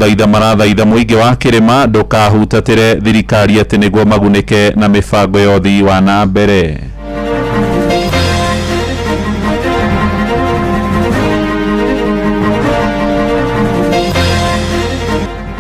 Thaitha marathaitha muingi wa kirima ndukahutatire thirikari ati niguo magunike na mibango ya uthii wa na mbere.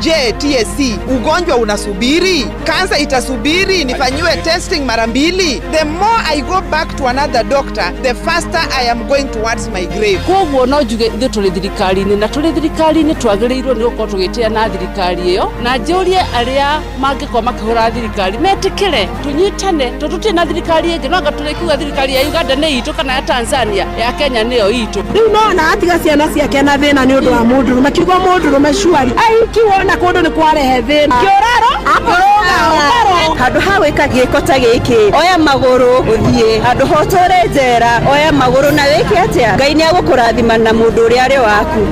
Je, TSC ugonjwa unasubiri? Kansa itasubiri nifanyiwe testing mara mbili? The more I go back to another doctor, the faster I am going towards my grave. Koguo no njuge ithu tuli thirikari-ini na tuli thirikari-ini twagiriirwo ni gukorwo tugitia na thirikari iyo na njurie aria mangikoma makihura thirikari metikire tunyitane tututie na thirikari ingi no anga tulikiuga thirikari ya Uganda ni itu kana ya Tanzania ya Kenya niyo itu. Riu no na atiga ciana ciake na thina ni undu wa mundu makiuga mundu meshwari aikiwona kundu ni kwarehe thina kioraro akoroga handu ha gwika giiko ta giki oya maguru uthie handu ho tore njera oya maguru na wiki atia Ngai ni agukurathima na mundu uri ari waku.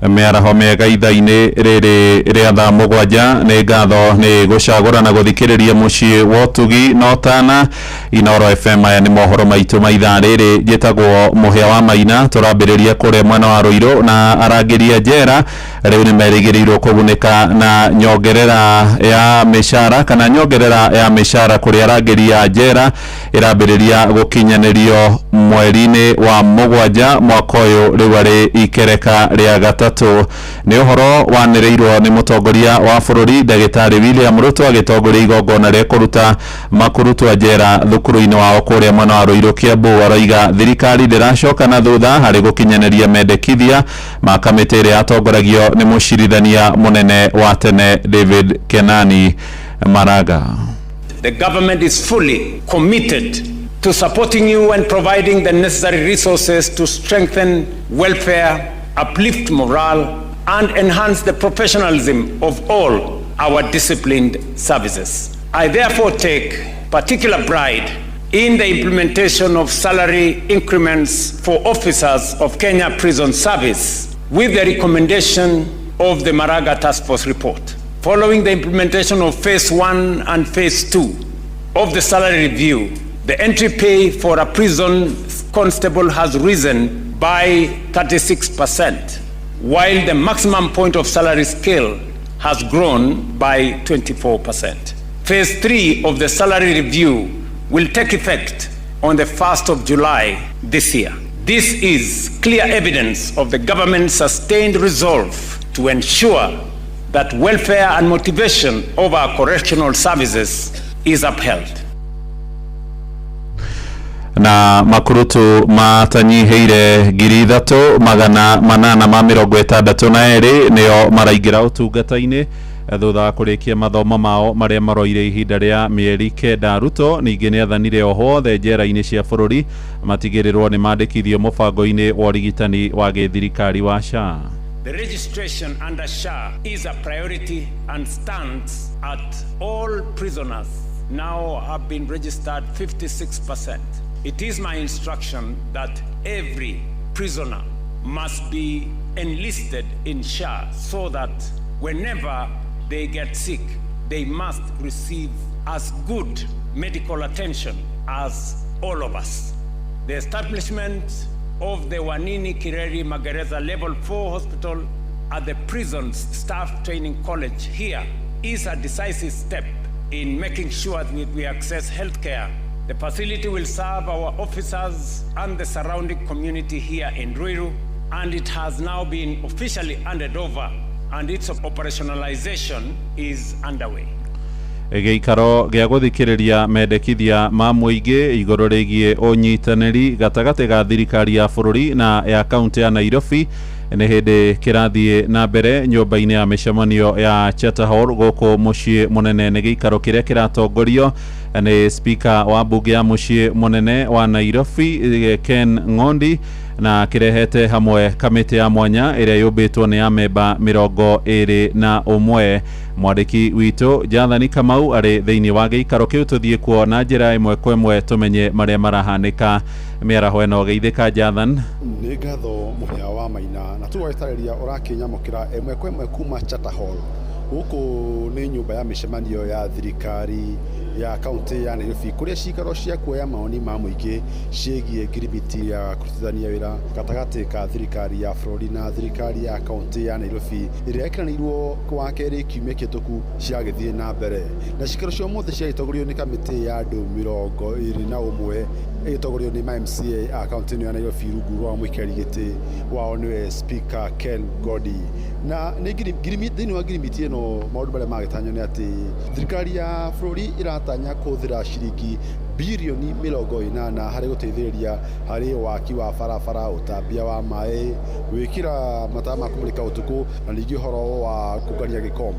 Mearaho mega ithaini riri ria thaa mugwanja ni ngatho ni gucagura na guthikiriria mucii wa utugi no tana Inooro FM. Aya ni mohoro maitu ma ithaa riri njitagwo Muhia wa Maina. Turambiriria kuria mwena wa Ruiru na arangiria njera riu ni merigiriirwo kugunika na nyongerera ya mishara kana nyongerera ya mishara kuria arangiria njera irambiriria gukinyanirio mweri-ini wa mugwanja mwaka uyu riu ari ikereka ria gatatu. Ni uhoro waniriirwo ni mutongoria wa bururi Ndagitari William Ruto agitongoria igongona ria kuruta makurutwa njera thukuru-ini wao kuria mwena wa Ruiru Kiambu. Arauga thirikari ndiracoka na thutha hari gukinyaniria mendekithia ma kamiti iria atongoragio ni mucirithania munene wa tene David Kenani Maraga. The government is fully committed to supporting you and providing the necessary resources to strengthen welfare, uplift morale, and enhance the professionalism of all our disciplined services. I therefore take particular pride in the implementation of salary increments for officers of Kenya Prison Service with the recommendation of the Maraga Task Force report. Following the implementation of Phase 1 and Phase 2 of the salary review, the entry pay for a prison constable has risen by 36%, while the maximum point of salary scale has grown by 24%. Phase 3 of the salary review will take effect on the 1st of July this year. This is clear evidence of the government's sustained resolve to ensure that welfare and motivation of our correctional services is upheld. Na makurutu matanyiheire 3,862 nio maraingira utungata-ini thutha wa kurikia mathomo mao maria maroire ihinda ria mieri 9. Ruto ningi ni athanire ohothe njera-ini cia bururi matigirirwo ni mandikithio mubango-ini wa urigitani wa githirikari wa SHA. The registration under SHA is a priority and stands at all prisoners now have been registered 56%. It is my instruction that every prisoner must be enlisted in SHA so that whenever they get sick, they must receive as good medical attention as all of us. The establishment of the Wanini Kireri Magereza Level 4 Hospital at the prison's staff training college here is a decisive step in making sure that we access healthcare. The facility will serve our officers and the surrounding community here in Ruiru, and it has now been officially handed over and its operationalization is underway. Giikaro gia guthikiriria mendekithia ma muingi iguru rigie unyitaniri gatagati ga thirikari ya bururi na ya kaunti ya Nairobi ni hindi kirathie na mbere nyumba-ini ya mishemanio ya Charter Hall guku mucii munene. Ni giikaro kiria kiratongorio ni speaker wa bunge ya mucii munene wa Nairobi Ken Ngondi na kirehete hamwe kamiti ya mwanya iria yubitwo ni amemba 21. Mwandiki witu Jathani Kamau ari thiini wa giikaro kiu tuthie kuo na njira imwe kwa imwe tumenye maria marahanika miaraho eno geithika. Jathan ni ngatho Muhia wa Maina na tugwetariria urakinyamukira imwe kwa imwe kuma Charter Hall. Guku ni nyumba ya mishemanio ya thirikari ya kaunti ya Nairobi kuria cikaro cia kuoya maoni ma muingi ciĩgiĩ ngirimiti ya kũrutithania wĩra gatagatĩ ka thirikari ya bũrũri na thirikari ya kaunti ya Nairobi ĩrĩa ĩkĩranĩirwo wa kerĩ kiumia kĩhĩtũku ciagĩthiĩ na mbere na cikaro cia ũmũthĩ ciagĩtongorio nĩ kamĩtĩ ya andũ 21 ĩgĩtongorio nĩ MCA a kaunti ya Nairobi rungu rwa mũikarĩri gĩtĩ wao nĩwe Speaker Ken Godi na nĩ thĩinĩ wa ngirimiti ĩno maũndũ marĩa magĩtanywo nĩ atĩ thirikari ya bũrũri ĩratanya kũhũthĩra ciringi bilioni 80 harĩ gũteithĩrĩria harĩ waki wa barabara, ũtambia wa maĩ, gwĩkĩra matawa ma kũmũrĩka ũtukũ na ningĩ ũhoro wa kũngania gĩko.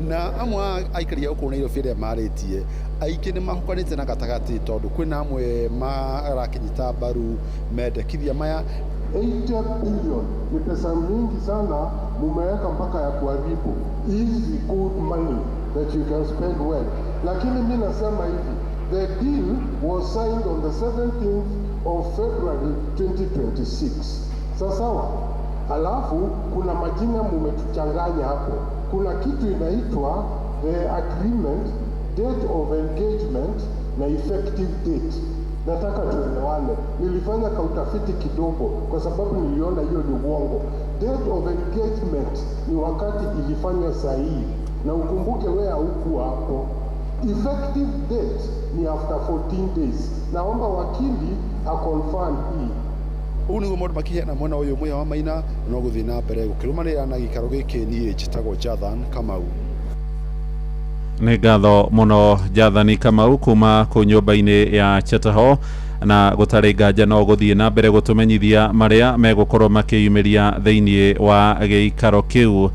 Na amwe aikari a gũkũ Nairobi arĩa marĩtie aingĩ nĩ mahukanĩte na gatagatĩ tondũ kwĩna amwe marakĩnyita mbaru mendekithia maya 80 billion ni pesa mingi sana, mumeweka mpaka ya kuharibu. Easy good money that you can spend well. Lakini mimi nasema hivi, the deal was signed on the 17th of February 2026. Sawa? Alafu kuna majina mumetuchanganya hapo. Kuna kitu inaitwa the agreement, date of engagement na effective date. Nataka tuelewane. Nilifanya kautafiti kidogo kwa sababu niliona hiyo ni uongo. Date of engagement ni wakati ilifanywa sahihi. Na ukumbuke wewe haukuwa hapo. Effective date ni after 14 days. Naomba wakili aconfirm hii. Ũũ nĩguo maũndũ makĩheana mwena ũyũ mũya wa Maina no gũthiĩ na mbere gũkĩrũmanĩrĩra na gĩikaro gĩkĩ niĩ njĩtagwo Jathan Kamau. Nĩ ngatho mũno Jathani Kamau kuma kũ nyũmba-inĩ ya Chetaho na gũtarĩ nganja no gũthiĩ na mbere gũtũmenyithia marĩa megũkorwo makĩyumĩria thĩinĩ wa gĩikaro kĩu.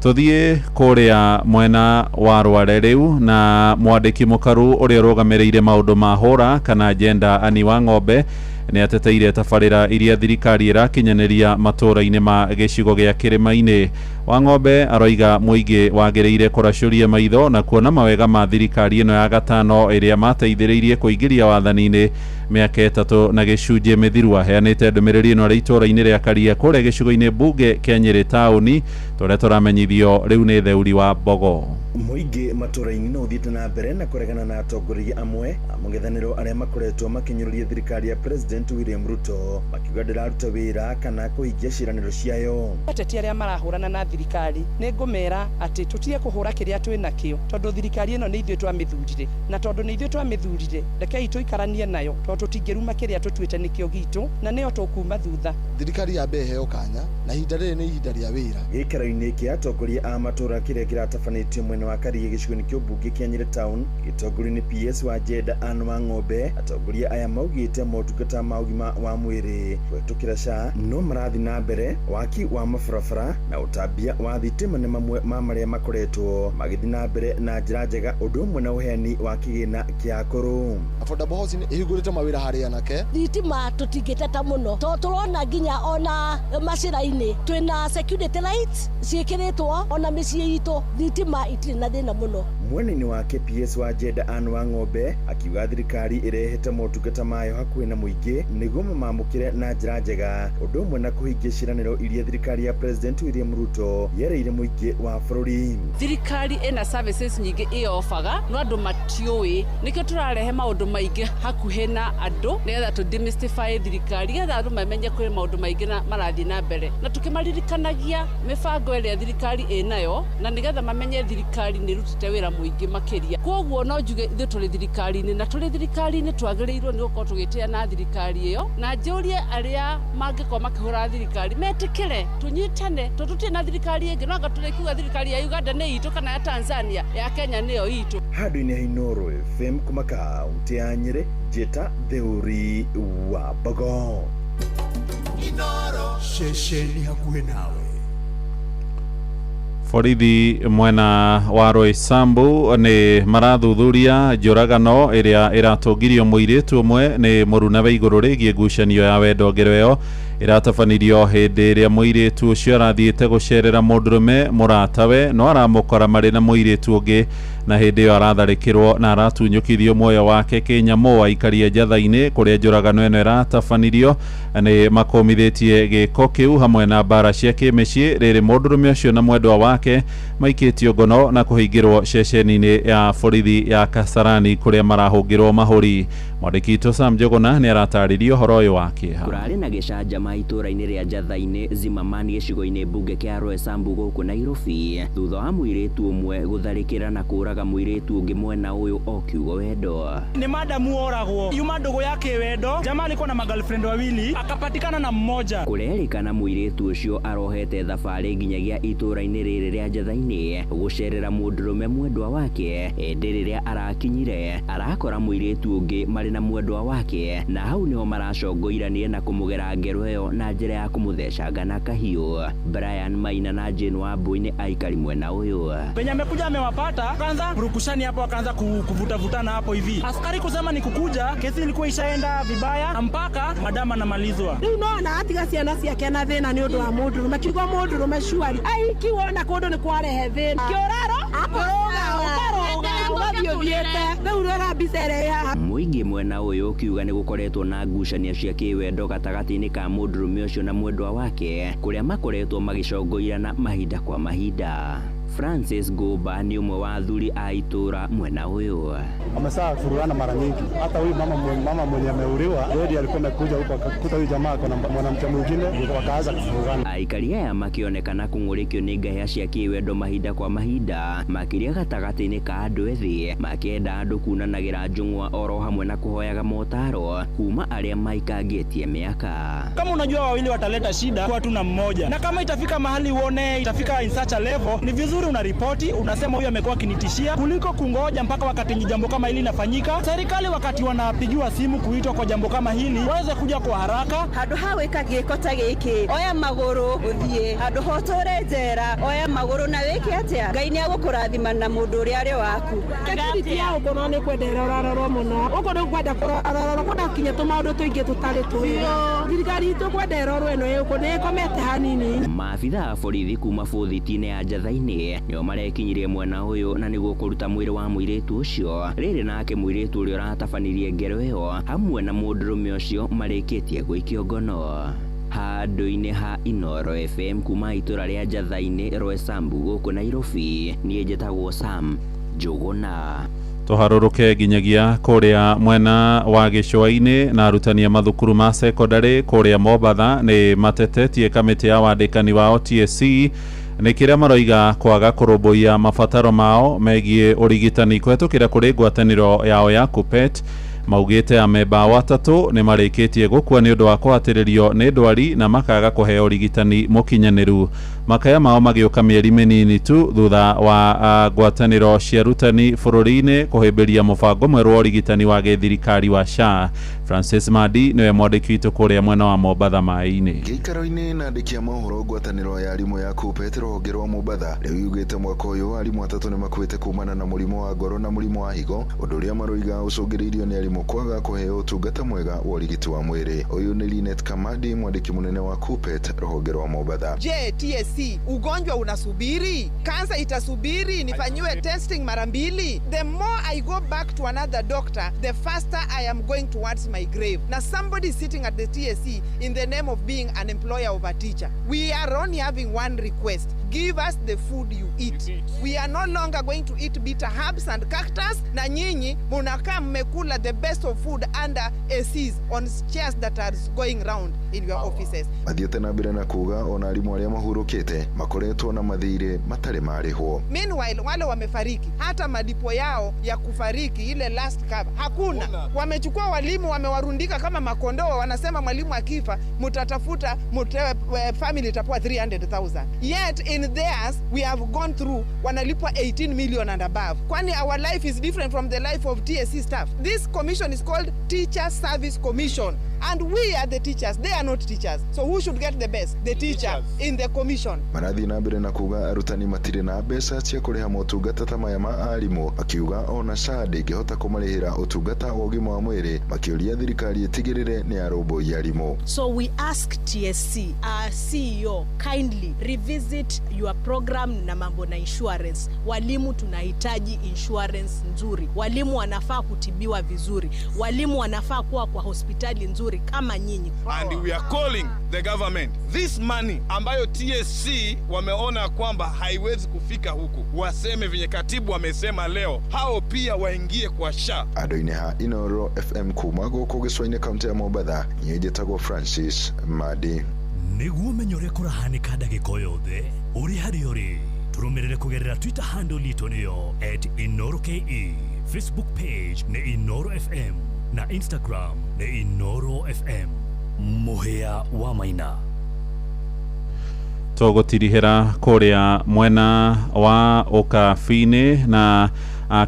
Tũthiĩ kũrĩa mwena wa Rware rĩu na mwandĩki mũkaru ũrĩa ũrũgamĩrĩire maũndũ ma hũra kana agenda Ani wa Ng'ombe nĩ ateteire tabarĩra iria thirikari ĩrakinyanĩria matũũra-inĩ ma gĩcigo gĩa kĩrĩma-inĩ. Wa Ng'ombe aroiga mũingĩ wagĩrĩire kũracũria maitho na kuona mawega ma thirikari ĩno ya gatano ĩrĩa mateithĩrĩirie kũingĩria wathani-inĩ mĩaka 3 na gĩcunjĩ mĩthiru. Aheanĩte ndũmĩrĩri ĩno arĩ itũũra-inĩ rĩa Karia kũrĩa gĩcigo-inĩ mbunge kĩa Nyĩrĩ taũni tũrĩa tũramenyithio rĩu nĩ Theuri wa Mbogo. Mũingĩ matũũra-inĩ no ũthiĩte na mbere na kũregana na atongoria amwe a mũng'ethanĩro arĩa makoretwo makĩnyũrũria thirikari ya President William Ruto makiuga ndĩraruta wĩra kana kũhingia ciĩranĩro ciayo. Ateti arĩa marahũrana na thirikari nĩ ngũmera atĩ tũtige kũhũra kĩrĩa twĩ nakĩo tondũ thirikari ĩno nĩ ithuĩ twamĩthurire na tondũ nĩ ithuĩ twamĩthurire rekei tũikaranie nayo tondũ tũtingĩruma kĩrĩa tũtuĩte nĩkĩo gitũ na nĩyo tũkuma thutha. Thirikari ya mbere heo kanya na ihinda rĩrĩ nĩ ihinda rĩa wĩra. Gĩikaro-inĩ kĩa atongoria a matũũra kĩrĩa kĩratabanĩtio mwena wa Karia gĩcigo-inĩ kĩa mbunge kĩa Nyĩrĩ town gĩtongorio nĩ PS wa Jenda Anne wa Ng'ombe. Atongoria aya maugĩte motungata ma ũgima wa mwĩrĩ kũhetũkĩra SHA no marathiĩ na mbere waki wa mabarabara na ũtambia wa thitima nĩ mamwe ma marĩa makoretwo magĩthiĩ na mbere na njĩra njega ũndũ ũmwe na ũheani wa kĩgĩna kĩa akũrũ. Affordable housing ĩhingũrĩte mawĩra harĩ anake. Thitima tũtingĩteta mũno tondũ tũrona nginya ona macĩra-inĩ twĩna security lights ciĩkĩrĩtwo ona mĩciĩ itũ thitima itirĩ na thĩna mũno. Mwena-inĩ wake PS wa Jenda Anne wa Ng'ombe akiuga thirikari ĩrehete motungata mayo hakuhĩ na mũingĩ nĩguo mamamũkĩre na njĩra njega ũndũ ũmwe na kũhingia ciĩranĩro iria thirikari ya President William Ruto yereire mũingĩ wa bũrũri. Thirikari ĩna services nyingĩ ĩofaga no andũ matiũĩ nĩkĩo tũrarehe maũndũ maingĩ hakuhĩ na andũ nĩgetha tũ demystify thirikari getha andũ mamenye kwĩ maũndũ maingĩ na marathiĩ na mbere na tũkĩmaririkanagia mĩbango ĩrĩa thirikari ĩnayo na nĩgetha mamenye thirikari nĩ ĩrutĩte wĩra mũingĩ makĩria. Kwoguo no njuge ithuĩ tũrĩ thirikari-inĩ na tũrĩ thirikari-inĩ twagĩrĩirwo nĩ gũkorwo tũgĩtĩa na thirikari ĩyo na njũrie arĩa mangĩkorwo makĩhũra thirikari metĩkĩre tũnyitane tondũ tũtirĩ na thirikari ĩngĩ no anga tũrĩkiuga thirikari ya Uganda nĩ itũ kana ya Tanzania ya Kenya nĩyo itũ. Handũ-inĩ ha Inooro FM kuma kaunti ya Nyĩrĩ njĩta Theuri wa Mbogo. Inooro ceceni hakuhĩ nawe. Borithi mwena wa Roysambu nĩ marathuthuria njũragano ĩrĩa ĩratũngirio mũirĩtu ũmwe nĩ mũruna wa igũrũ rĩgiĩ ngucanio ya wendo ngero ĩyo ĩratabanirio hĩndĩ ĩrĩa mũirĩtu ũcio arathiĩte gũcerera mũndũrũme mũratawe no aramũkora marĩ na mũirĩtu ũngĩ na hĩndĩ ĩyo aratharĩkĩrwo na aratunyũkithio muoyo wake kĩnyamũ aikaria njatha-inĩ kũrĩa njũragano ĩno ĩratabanirio nĩ makomithitie gĩko kĩu hamwe na mbara cia kĩmĩciĩ rĩrĩ mũndũrũme ũcio na mwendwa wake maikĩtio ngono na kũhingĩrwo ceceni-inĩ ya borithi ya Kasarani kũrĩa marahũngĩrwo mahũri. Mwandĩki witũ Sam Njuguna nĩ aratarĩria ũhoro ũyũ wa kĩeha. Kũrarĩ na gĩcanjama itũũra-inĩ rĩa Njatha-inĩ Zimmerman gĩcigo-inĩ mbunge kĩa Roysambu gũkũ Nairobi thutha wa mũirĩtu ũmwe gũtharĩkĩra na kũraga mũirĩtu ũngĩ mwena ũyũ o kiugo wendo. Ni madamu oragwo yuma ndogo yake wendo, jamaa alikuwa na magirlfriend wawili akapatikana na mmoja. Kũrerĩkana mũirĩtu ũcio arohete thabarĩ nginyagia itũũra-inĩ rĩrĩ rĩa Njatha-inĩ gũcerera mũndũrũme mwendwa wake hĩndĩ rĩrĩa arakinyire arakora mũirĩtu ũngĩ marĩ na mwendwa wake na hau nĩho maracongoiranie na kũmũgera ngero ĩyo na njĩra ya kũmũthecanga na kahiũ. Brian Maina na Jane Wambui nĩ aikari mwena ũyũ. Penye amekuja amewapata kwanza rukushani hapo akaanza kuvutavutana hapo hivi. Askari kusema ni kukuja, kesi ilikuwa ishaenda vibaya mpaka madama anamalizwa. Rĩu nona atiga ciana ciake na thĩna nĩ ũndũ wa mũndũrũme kiugo mũndũrũme cuari aikiwona kũndũ nĩ kwarehe thĩna kĩoraro Mũingĩ mwena ũyũ ũkiuga nĩ gũkoretwo na ngucanio cia kĩwendo gatagatĩ-inĩ ka mũndũrũme ũcio na mwendwa wake kũrĩa makoretwo magĩcongoirana mahinda kwa mahinda. Francis Goba ni umwe wa athuri a itũra mwena ũyũ. Wamesaa kufuruana mara nyingi. Hata huyu mama mwenye ameuliwa ndiye alikuwa amekuja huko akakuta huyu jamaa kuna mwanamke mwingine wakaanza kufurugana. Aikari aya makĩonekana kũng'ũrĩkio nĩ ngahĩha cia kĩwendo mahinda kwa mahinda makĩria gatagatĩ-inĩ ka andũ ethĩ makĩenda andũ kunanagĩra njũng'wa oro hamwe na kũhoyaga motaro kuma arĩa maikangĩtie mĩaka. Kama unajua wawili wataleta shida kwa tu na mmoja, na kama itafika mahali uone itafika in such a level, ni vizuri unaripoti, unasema huyu amekuwa kinitishia kuliko kungoja mpaka wakati jambo kama hili linafanyika. Serikali wakati wanapigiwa simu kuitwa kwa jambo kama hili waweze kuja kwa haraka. Handũ ha gwĩka gĩko ta gĩkĩ, oya magũrũ ũthiĩ, handũ ha ũtũre njera, oya magũrũ na wĩke atĩa, Ngai nĩ agũkũrathima na mũndũ ũrĩa arĩ waku. Tekiriti ya ũkono nĩ kwendera ũrarorwo mũno, ũko nĩ kwenda kũrorwo kwenda kinya tũmaũndũ tũingĩ tũtarĩ twega. Thirikari itũ kwenda ĩrorwo ĩno ĩko nĩ ĩkomete hanini. Maabitha a borithi kuma bũthiti-inĩ ya Njatha-inĩ nĩo marekinyirie mwena ũyũ na nĩguo kũruta mwĩrĩ wa mũirĩtu ũcio rĩrĩ nake mũirĩtu ũrĩa ũratabanirie ngero ĩyo hamwe na mũndũrũme ũcio marĩkĩtie gũikio ngono. Handũ-inĩ ha Inoro FM kuma itũra rĩa Njatha-inĩ Roysambu gũkũ Nairobi, niĩ njĩtagwo Sam Njuguna. Tũharũrũke nginyagia kũrĩa mwena wa gĩcũa-inĩ na arutani a mathukuru ma secondary kũrĩa Mombatha nĩ matetetie kamĩtĩ ya wandĩkani wao TSC nĩ kĩrĩa maroiga kwaga kũrũmbũiya mabataro mao megiĩ ũrigitani kũhetũkĩra kũrĩ ngwatanĩro yao ya KUPPET. Maugĩte amemba watatũ nĩ marĩkĩtie gũkua nĩ ũndũ wa kũhatĩrĩrio nĩ ndwari na makaga kũheo ũrigitani mũkinyanĩru. Makaya mao magĩũka mĩeri mĩnini tu thutha wa ngwatanĩro cia arutani bũrũri-inĩ kũhĩmbĩria mũbango mwerũ wa ũrigitani wa gĩthirikari wa SHA. Francis Madi nĩwe mwandĩki witũ kũrĩa mwena wa Mombatha maĩ-inĩ. Gĩikaro-inĩ na andĩki a mohoro ngwatanĩro ya arimũ ya KUPPET rũhonge rwa Mombatha rĩu yugĩte mwaka ũyũ arimũ atatũ nĩ makuĩte kumana na mũrimũ wa ngoro na mũrimũ wa higo, ũndũ ũrĩa maroiga ũcũngĩrĩirio nĩ arimũ kwaga kũheo ũtungata mwega wa ũrigiti wa mwĩrĩ. Ũyũ nĩ Linet Kamadi, mwandĩki mũnene wa KUPPET rũhonge rwa Mombatha. Je, TSC ugonjwa unasubiri? Kansa itasubiri nifanyiwe testing mara mbili? The more I go back to another doctor, the faster I am going towards my grave. Now somebody sitting at the TSC in the name of being an employer of a teacher. We are only having one request. Give us the food you eat. We are no longer going to eat bitter herbs and cactus. Na nyinyi munakaa mmekula the best of food under ACs on chairs that are going round in your offices. Mathiĩte na mbere na kuga ona arimũ arĩa mahurũkĩte makoretwo na mathirĩ matarĩ marĩhwo. Meanwhile wale wamefariki hata malipo yao ya kufariki ile last cover hakuna. Wamechukua walimu wamewarundika kama makondoo, wanasema mwalimu akifa mutatafuta family itapewa 300,000. Yet in theirs we have gone through wanalipwa 18 million and above. Kwani our life is different from the life of TSC staff. This commission is called Teacher Service Commission and we are the teachers, they are not teachers. So who should get the best? The teacher in the commission. Marathiĩ na mbere na kuga arutani matirĩ na mbeca cia kũrĩha motungata ta maya ma arimũ, akiuga ona SHA ndĩngĩhota kũmarĩhĩra ũtungata wa ũgima wa mwĩrĩ, makĩũria thirikari ĩtigĩrĩre nĩ arũmbũiya arimũ. So we ask TSC, our CEO, kindly revisit your program na mambo na insurance. Walimu tunahitaji insurance nzuri. Walimu wanafaa kutibiwa vizuri. Walimu wanafaa kuwa kwa hospitali nzuri. hungry kama nyinyi. And we are calling the government, this money ambayo TSC wameona kwamba haiwezi kufika huku, waseme venye katibu wamesema leo, hao pia waingie kwa SHA. Adoine ha Inoro FM kuma goko gicwaine kaunti ya Mombasa, nyejetagwo Francis Madi. Niguo menyore kurahanika ndagiko yothe uri hari uri turumirire kugerera Twitter handle litu niyo @InoroKE, Facebook page ne Inoro FM na Instagram ne Inoro FM. Muhea wa Maina togotirihera kuria mwena wa Ukabini na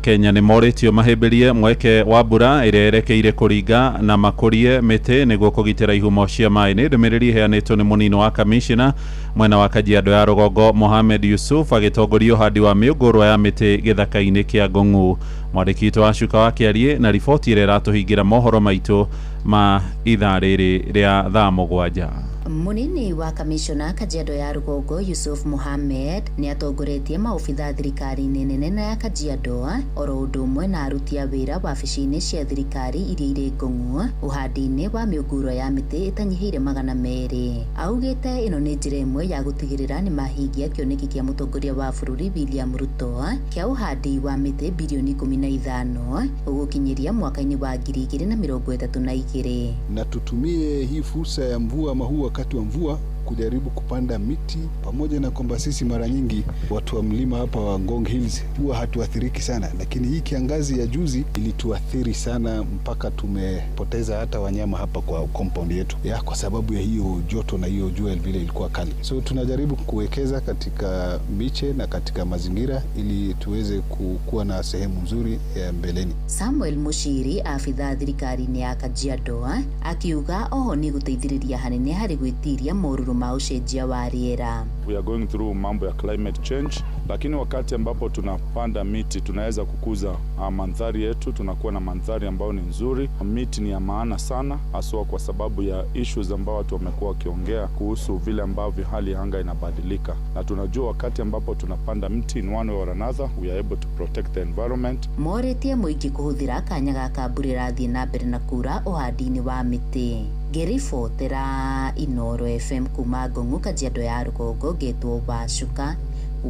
Kenya ni moritio mahemberie mweke wa mbura irerekeire kuringa na makurie miti niguo kugitira ihumo cia mai. Ni ndumiriri heanitwo ni munino wa kamishina mwena wa Kajiado ya Rugongo Mohamed Yusuf agitongoria uhandi wa miungurwa ya miti githaka-ini kia Ng'ong'u. Mwandikitwo wa Shuka wa Kiarie na riboti ire ratuhingira mohoro maitu ma ithaa riri ria thaa 7. Munini wa kamishona Kajiado ya Rugongo Yusuf Mohamed ni atongoretie maofitha thirikari nene na ya Kajiado oro undu umwe na aruti a wira wabici-ini cia thirikari iria iri Ng'ong'u uhandi-ini wa miungurwa ya miti itanyihire 200. Augite ino ni njira imwe ya gutigirira ni mahingia kioneki kia mutongoria wa bururi William Ruto kia uhandi wa miti bilioni 15 ugukinyiria mwaka-ini wa 2032. Na tutumie hii fursa ya mvua ama huu wakati wa mvua kujaribu kupanda miti, pamoja na kwamba sisi mara nyingi watu wa mlima hapa wa Ngong Hills huwa hatuathiriki sana, lakini hii kiangazi ya juzi ilituathiri sana mpaka tumepoteza hata wanyama hapa kwa compound yetu kwa sababu ya hiyo joto na hiyo jua vile ilikuwa kali. So tunajaribu kuwekeza katika miche na katika mazingira ili tuweze kuwa na sehemu nzuri ya mbeleni. Samuel Mushiri afitha thirikari ni ya Kajiado akiuga oho ni guteithiriria hanene hari gwitiria moruru ma ucenjia wa riera. We are going through mambo ya climate change, lakini wakati ambapo tunapanda miti tunaweza kukuza mandhari yetu, tunakuwa na mandhari ambayo ni nzuri. Miti ni ya maana sana haswa kwa sababu ya issues ambao watu wamekuwa wakiongea kuhusu vile ambavyo hali ya anga inabadilika, na tunajua wakati ambapo tunapanda miti in one way or another we are able to protect the environment. Moretie muingi kuhuthira kanya gaka mbura irathie na mbere na kura uhandi-ini wa miti. Ngiribotera Inoro FM kuma Ng'ong'u Kajiado ya Rugongo getwo Shuka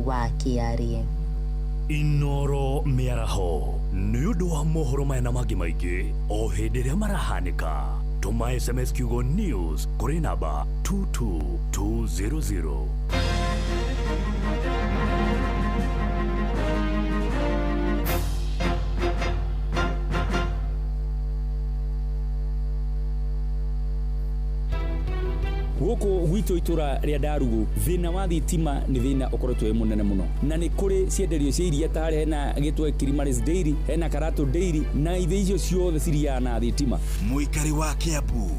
wa Kiarie. Inoro miaraho ni undu wa mohoro mena mangi maingi o hindi ria marahanika. Tuma SMS kiugo news kuri namba 22200. Goko gwito itura ria Darugu thina wa thitima ni thina ukoretwo munene muno, na ni kuri cienderio cia iria tari hena gitwe Kirimaris Dairy, hena Karato Dairy na ithe icio ciothe ciria na thitima. Muikari wa Kiambu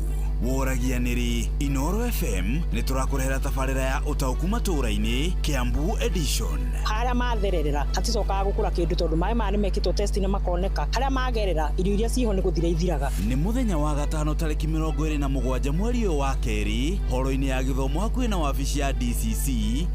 woragia niri Inoro FM ni turakurehera tabarira ya utauku matura-ini Kiambu edition. Haria mathererera haticokaga gukura kindu tondu mai mani mekitwo test ni makoneka. Haria magerera irio iria ciho ni guthira ithiraga. Ni muthenya wa gatano tariki 27 mweri wa keri horo-ini ya githomo hakuhi na wabici ya DCC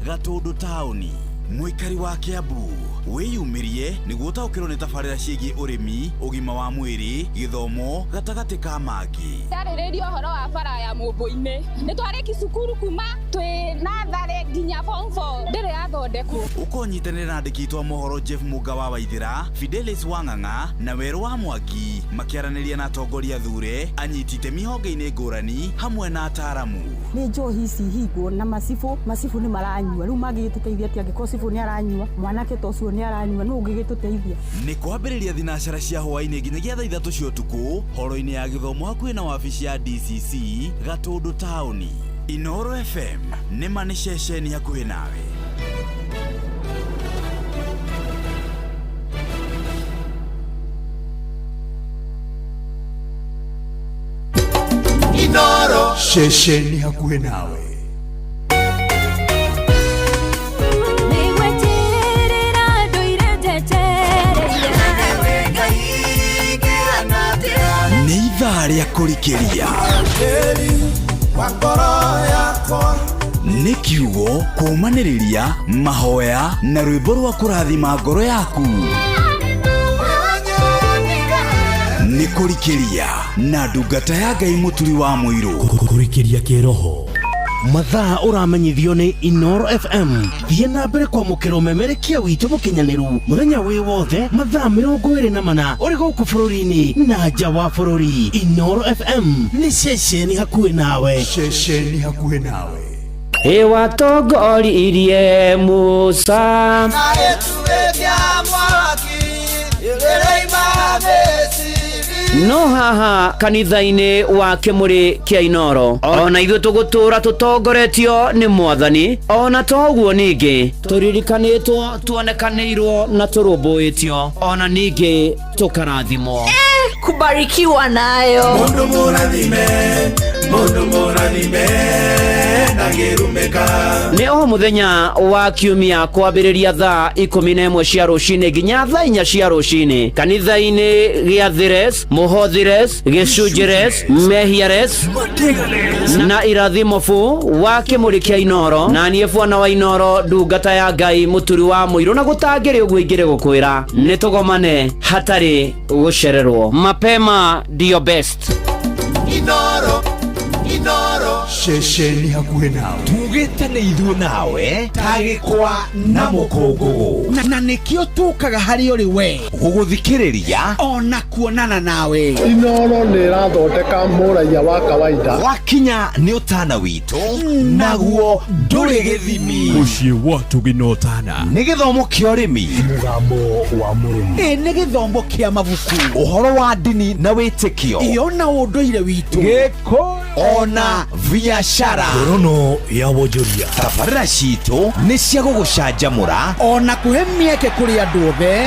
Gatundu tauni. Muikari wa Kiambu wiyumirie niguo utaukirwo ni tabarira ciigi urimi, ugima wa mwiri, githomo gatagati ka mangi. Tarĩrĩrio horo wa bara ya Mũmbũ-inĩ ni twariki cukuru kuma twi nathare nginya form 4 ndire yathondekwo. Ukonyitanira na andikitwa mohoro Jeff Muga wa Waithira, Fidelis Wang'ang'a na Weru wa Mwangi makiaraniria na atongoria thure anyitite mihonge-ini ngurani hamwe na ataramu. Ni njohi ici hingwo na macibu ni maranyua riu magituteithia ati angiko cibu ni aranyua mwanake tocio ni aranyua no ungigituteithia. Ni kwambiriria thinashara cia hwaini nginyagia thaa 3 cia utuku horo-ini ya githomo hakuhi na wabici ya DCC Gatundu tauni. Inoro FM ni mani ceceni hakuhi nawe. Inoro ceceni hakuhi nawe. Ni ithaa ria kurikiria ni kiugo kumaniriria mahoya na rwimbo rwa kurathima ngoro yaku. nĩ kũrikĩria na ndungata ya Ngai mũturi wa mũirũ. Kũrikĩria kĩroho mathaa ũramenyithio nĩ Inoro FM. Thiĩ na mbere kwamũkĩra ũmemerekia witũ mũkinyanĩru mũthenya wĩ wothe mathaa 24 ũrĩ gũkũ bũrũri-inĩ na nja wa bũrũri. Inoro FM nĩ ceceni hakuhĩ nawe. Ceceni hakuhĩ nawe. Watongoririe Musa no haha kanitha-inĩ wa Kĩmũrĩ kĩa Inoro ona ithuĩ tũgũtũra tũtongoretio nĩ Mwathani, ona toguo ningĩ tũririkanĩtwo, tuonekanĩirwo na tũrũmbũĩtio, ona ningĩ tũkarathimwo. Kubarikiwa nayo Mundu mũrathime ndagĩrumĩka. Nĩ o mũthenya wa kiumia kwambĩrĩria thaa 11 cia rũcinĩ nginya thaa 4 cia rũcinĩ kanitha-inĩ gĩa Thires, Mũhothires, Gĩcunjĩres, Mehiares na Irathimofu wa Kĩmũrĩ kĩa Inoro, na niĩ bwana wa Inoro ndungata ya Ngai mũturi wa mũirũ, na gũtangĩrĩ ũguo ingĩrĩ gũkwĩra nĩ tũgomane hatarĩ gũcererwo. Mapema ndio best. Inoro ceceni hakuhĩ nawe. Tugĩte nĩ ithuĩ nawe tagĩkwa na mũkũngũgũ, na nĩkĩo tũkaga harĩ ũrĩ we gũgũthikĩrĩria ona kuonana nawe. Inoro nĩ ĩrathondeka mũraiya wa kawaida. Wakinya nĩ ũtana witũ naguo ndũrĩ gĩthimi. Mũciĩ wa Tugi no Tana nĩ gĩthomo kĩa ũrĩmi, mũgambo wa mũrĩmi, nĩ gĩthomo kĩa mabuku, ũhoro wa ndini na wĩtĩkio, ona ũndũire witũ, gĩkũ ona biashara, ngorono ya wonjoria. Tabarĩra citũ nĩ cia gũgũcanjamũra ona kũhe mĩeke kũrĩ andũ othe,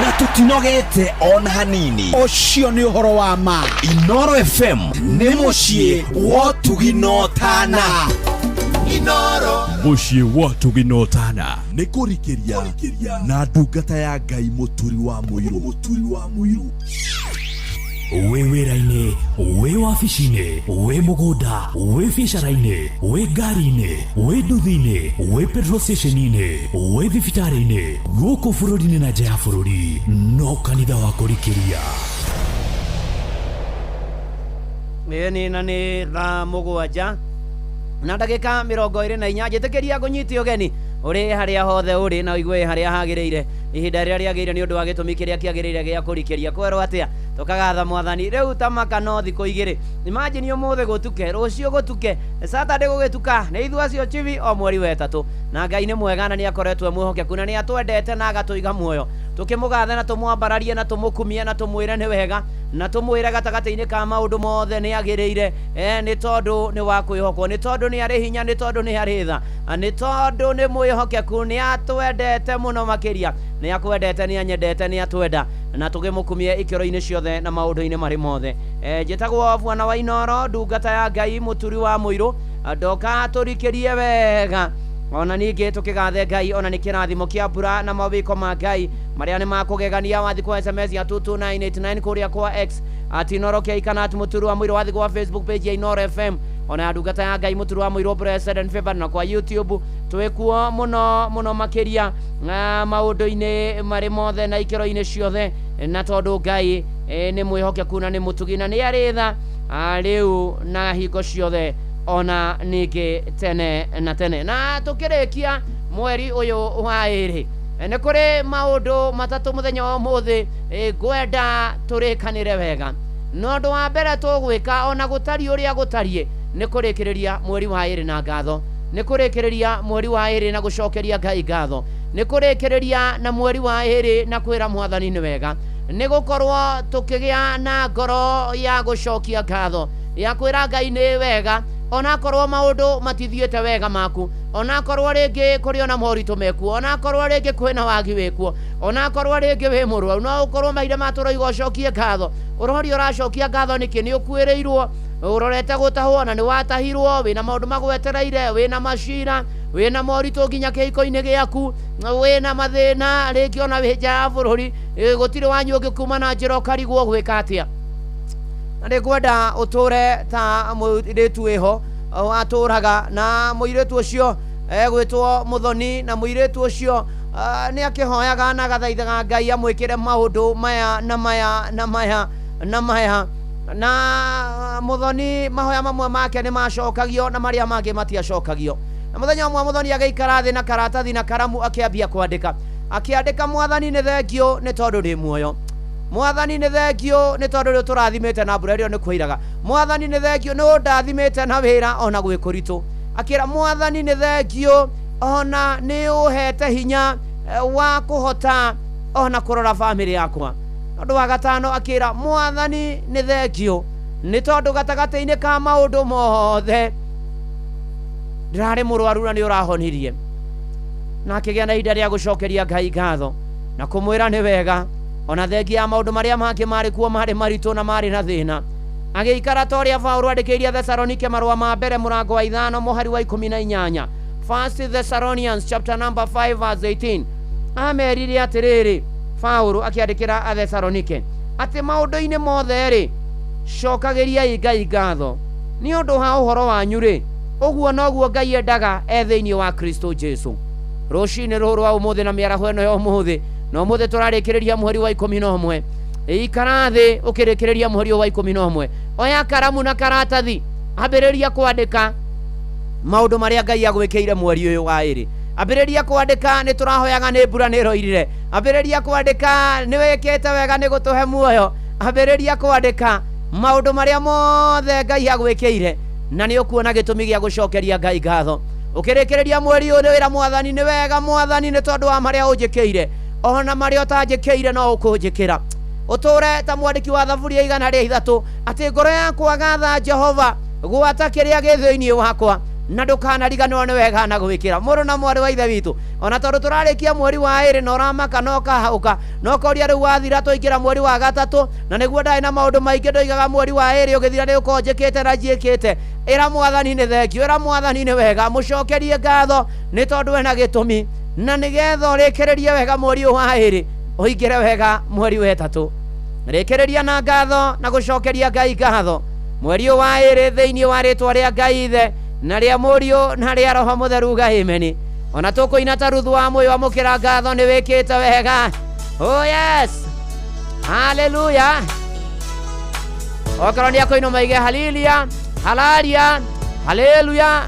na tũtinogete ona hanini. Ũcio nĩ ũhoro wa ma. Inoro FM nĩ mũciĩ wa Tugi no Tana. Inoro Mũciĩ wa Tugi no Tana nĩ kũrikĩria na ndungata ya Ngai mũturi wa mũirũ. wĩ wĩra-inĩ, wĩ wabici-inĩ, wĩ mũgũnda, wĩ biacara-inĩ, wĩ ngari-inĩ, wĩ nduthi-inĩ, wĩ petrol station-inĩ, wĩ thibitarĩ-inĩ, gũkũ bũrũri-inĩ na nja ya bũrũri, no kanitha wa kũrikĩria. Nĩ na nĩ thaa 7 na ndagĩka 24 njĩtĩkĩria ngũnyiti ũgeni ũrĩ harĩa hothe ũrĩ na ũigue harĩa hagĩrĩire ihinda rĩrĩa rĩagĩrĩire nĩ ũndũ wa gĩtũmi kĩrĩa kĩagĩrĩire gĩa kũrikĩria. Kwerwo atĩa tũkagatha Mwathani rĩu tamaka no thikũ igĩrĩ. Imagine ũmũthĩ gũtuke, rũciũ gũtuke, Saturday gũgĩtuka, nĩ ithuĩ acio chivi o mweri wa ĩtatũ. Na Ngai nĩ mwega na nĩ akoretwo mwĩhokeku na nĩ atwendete na agatũiga muoyo. Tũkĩmũgathe na tũmwambararie na tũmũkumie na tũmwĩre nĩ wega na tũmwĩre gatagatĩ-inĩ ka maũndũ mothe nĩ agĩrĩire, nĩ tondũ nĩ wa kwĩhokwo, nĩ tondũ nĩ arĩ hinya, nĩ tondũ nĩ arĩ tha, nĩ tondũ nĩ mwĩhokeku, nĩ atwendete mũno makĩria, nĩ akwendete, nĩ anyendete, nĩ atwenda, na tũgĩmũkumie ikĩro-inĩ ciothe na maũndũ-inĩ marĩ mothe. Njĩtagwo bwana wa Inoro ndungata ya Ngai mũturi wa mũirũ, ndoka tũrikĩrie wega ona ningĩ tũkĩgathe Ngai ona nĩ kĩrathimo kĩa mbura na mawĩko ma Ngai marĩa nĩ makũgegania. Wathi kwa SMS ya 22989 kũrĩa kwa X @Inoro Kĩaikana @mũturi wa mũirũ, wathi kwa Facebook page ya Inoro FM ona ya ndungata ya Ngai mũturi wa mũirũ Blessed and Favored, na kwa YouTube twĩkuo mũno makĩria maũndũ-inĩ marĩ mothe na ikĩro-inĩ ciothe, na tondũ Ngai nĩ mwĩhokeku na nĩ mũtugi na nĩ arĩ tha rĩu na hingo ciothe ona ningĩ tene na tene. Na tũkĩrĩkia mweri ũyũ wa ĩrĩ, nĩ kũrĩ maũndũ matatũ mũthenya wa ũmũthĩ ngwenda tũrĩkanĩre wega. Na ũndũ wa mbere tũgwĩka ona gũtariĩ ũrĩa gũtariĩ nĩ kũrĩkĩrĩria mweri wa ĩrĩ na ngatho, nĩ kũrĩkĩrĩria mweri wa ĩrĩ na gũcokeria Ngai ngatho, nĩ kũrĩkĩrĩria na mweri wa ĩrĩ na kwĩra Mwathani nĩ wega, nĩ gũkorwo tũkĩgĩa na ngoro ya gũcokia ngatho ya kwĩra Ngai nĩ wega onakorwo maũndũ matithiĩte wega maku, onakorwo rĩngĩ kũrĩ ona moritũ mekuo, onakorwo rĩngĩ kwĩna wagi wĩkuo, onakorwo rĩngĩ wĩ mũrwaru, no ũkorwo mahinda matũroiga ũcokie ngatho. Ũroria ũracokia ngatho nĩkĩ? Nĩ ũkuĩrĩirwo, ũrorete gũtahwo na nĩ watahirwo, wĩna maũndũ magwetereire, wĩna macira, wĩna moritũ nginya kĩhiko-inĩ gĩaku, wĩna mathĩna rĩngĩ ona wĩ nja ya bũrũri, gũtirĩ wanyu ũngĩkuma na njĩra ũkarigwo gwĩka atĩa. Na nĩngwenda ũtũre ta mũirĩtu wĩho atũraga, na mũirĩtu ũcio egwĩtwo Mũthoni, na mũirĩtu ũcio nĩ akĩhoyaga na gathaithaga Ngai amwĩkĩre maũndũ maya na maya na maya, na maya na muthoni mahoya mamwe make ni macokagio na maria mangĩ matiacokagio. Na muthenya ũmwe muthoni agĩikara thĩ na karatathi na karamu akĩambia kwandĩka Mwathani nĩ thengio nĩ tondũ ndĩ muoyo. Mwathani nĩ thengio nĩ tondũ rĩu tũrathimĩte na mbura ĩrĩa nĩ kwĩiraga. Mwathani nĩ thengio nĩ ũndathimĩte na wĩra ona gwĩ kũritũ. Akĩra Mwathani nĩ thengio ona nĩ ũhete hinya wa kũhota ona kũrora famĩlĩ yakwa. Ũndũ wa gatano akĩra Mwathani nĩ thengio nĩ tondũ gatagatĩ-inĩ ka maũndũ mothe ndĩrarĩ mũrwaru na nĩ ũrahonirie. Na akĩgĩa na ihinda rĩa gũcokeria Ngai ngatho na kũmwĩra nĩ wega ona thengia ya maũndũ marĩa mangĩ marĩ kuo marĩ maritũ na marĩ na thĩna. Agĩikara ta ũrĩa Paulo andĩkĩire Thesalonike marũa ma mbere mũrango wa 5 mũhari wa 18. 1 Thessalonians chapter number 5 verse 18. Amerire atĩrĩrĩ Paulo akĩandĩkĩra Athesalonike atĩ maũndũ-inĩ mothe rĩ cokagĩriai Ngai ngatho nĩ ũndũ wa ũhoro wanyu rĩ ũguo noguo Ngai endaga thĩinĩ wa Kristo Jesu. Rũcinĩ rũrũ rwa ũmũthĩ na mĩaraho ĩno ya ũmũthĩ na ũmũthĩ tũrarĩkĩrĩria mweri wa 11. Ikara thĩ ũkĩrĩkĩrĩria mweri wa 11. Oya karamu na karatathi ambĩrĩria kwandĩka maũndũ marĩa Ngai agwĩkĩire mweri ũyũ wa ĩrĩ. Ambĩrĩria kwandĩka nĩ tũrahoyaga nĩ mbura nĩ roirire. Ambĩrĩria kwandĩka nĩ wĩkĩte wega nĩ gũtũhe muoyo. Ambĩrĩria kwandĩka maũndũ marĩa mothe Ngai agwĩkĩire na nĩ ũkuona gĩtũmi gĩa gũcokeria Ngai ngatho. Ũkĩrĩkĩrĩria mweri ũyũ nĩ wĩra Mwathani nĩ wega Mwathani nĩ tondũ wa marĩa ũnjĩkĩire ona marĩa ũtanjĩkĩire no ũkũnjĩkĩra. Ũtũre ta mwandĩki wa Thaburia 103 atĩ ngoro yakwa gatha Jehova gwata kĩrĩa gĩ thĩinĩ wakwa na ndũkanariganĩrwo nĩ wega na gwĩkĩra. Mũrũ na mwarĩ wa ithe witũ ona tondũ tũrarĩkia mweri wa ĩrĩ na ũramaka no kahaũka no koria rĩu wathira tũingĩra mweri wa gatatũ na nĩguo ndarĩ na maũndũ maingĩ ndoigaga mweri wa ĩrĩ ũgĩthira nĩ ũkorwo njĩkĩte na njiĩkĩte. Ĩra Mwathani nĩ thengio, ĩra Mwathani nĩ wega, mũcokerie ngatho nĩ tondũ ena gĩtũmi na nĩgetha ũrĩkĩrĩrie wega mweri wa ĩrĩ ũingĩre wega mweri wa ĩtatũ. Rĩkĩrĩria na ngatho na gũcokeria Ngai ngatho mweri wa ĩrĩ thĩinĩ wa rĩtwa rĩa Ngai Ithe na rĩa Mũriũ na rĩa Roho Mũtheru Ameni. Ona tũkũina ta Ruthu wa Mũyũ amũkĩra ngatho nĩ wĩkĩte wega. Oh yes, hallelujah. Okorwo nĩ akũinwo maige haleluya, halalia, haleluya.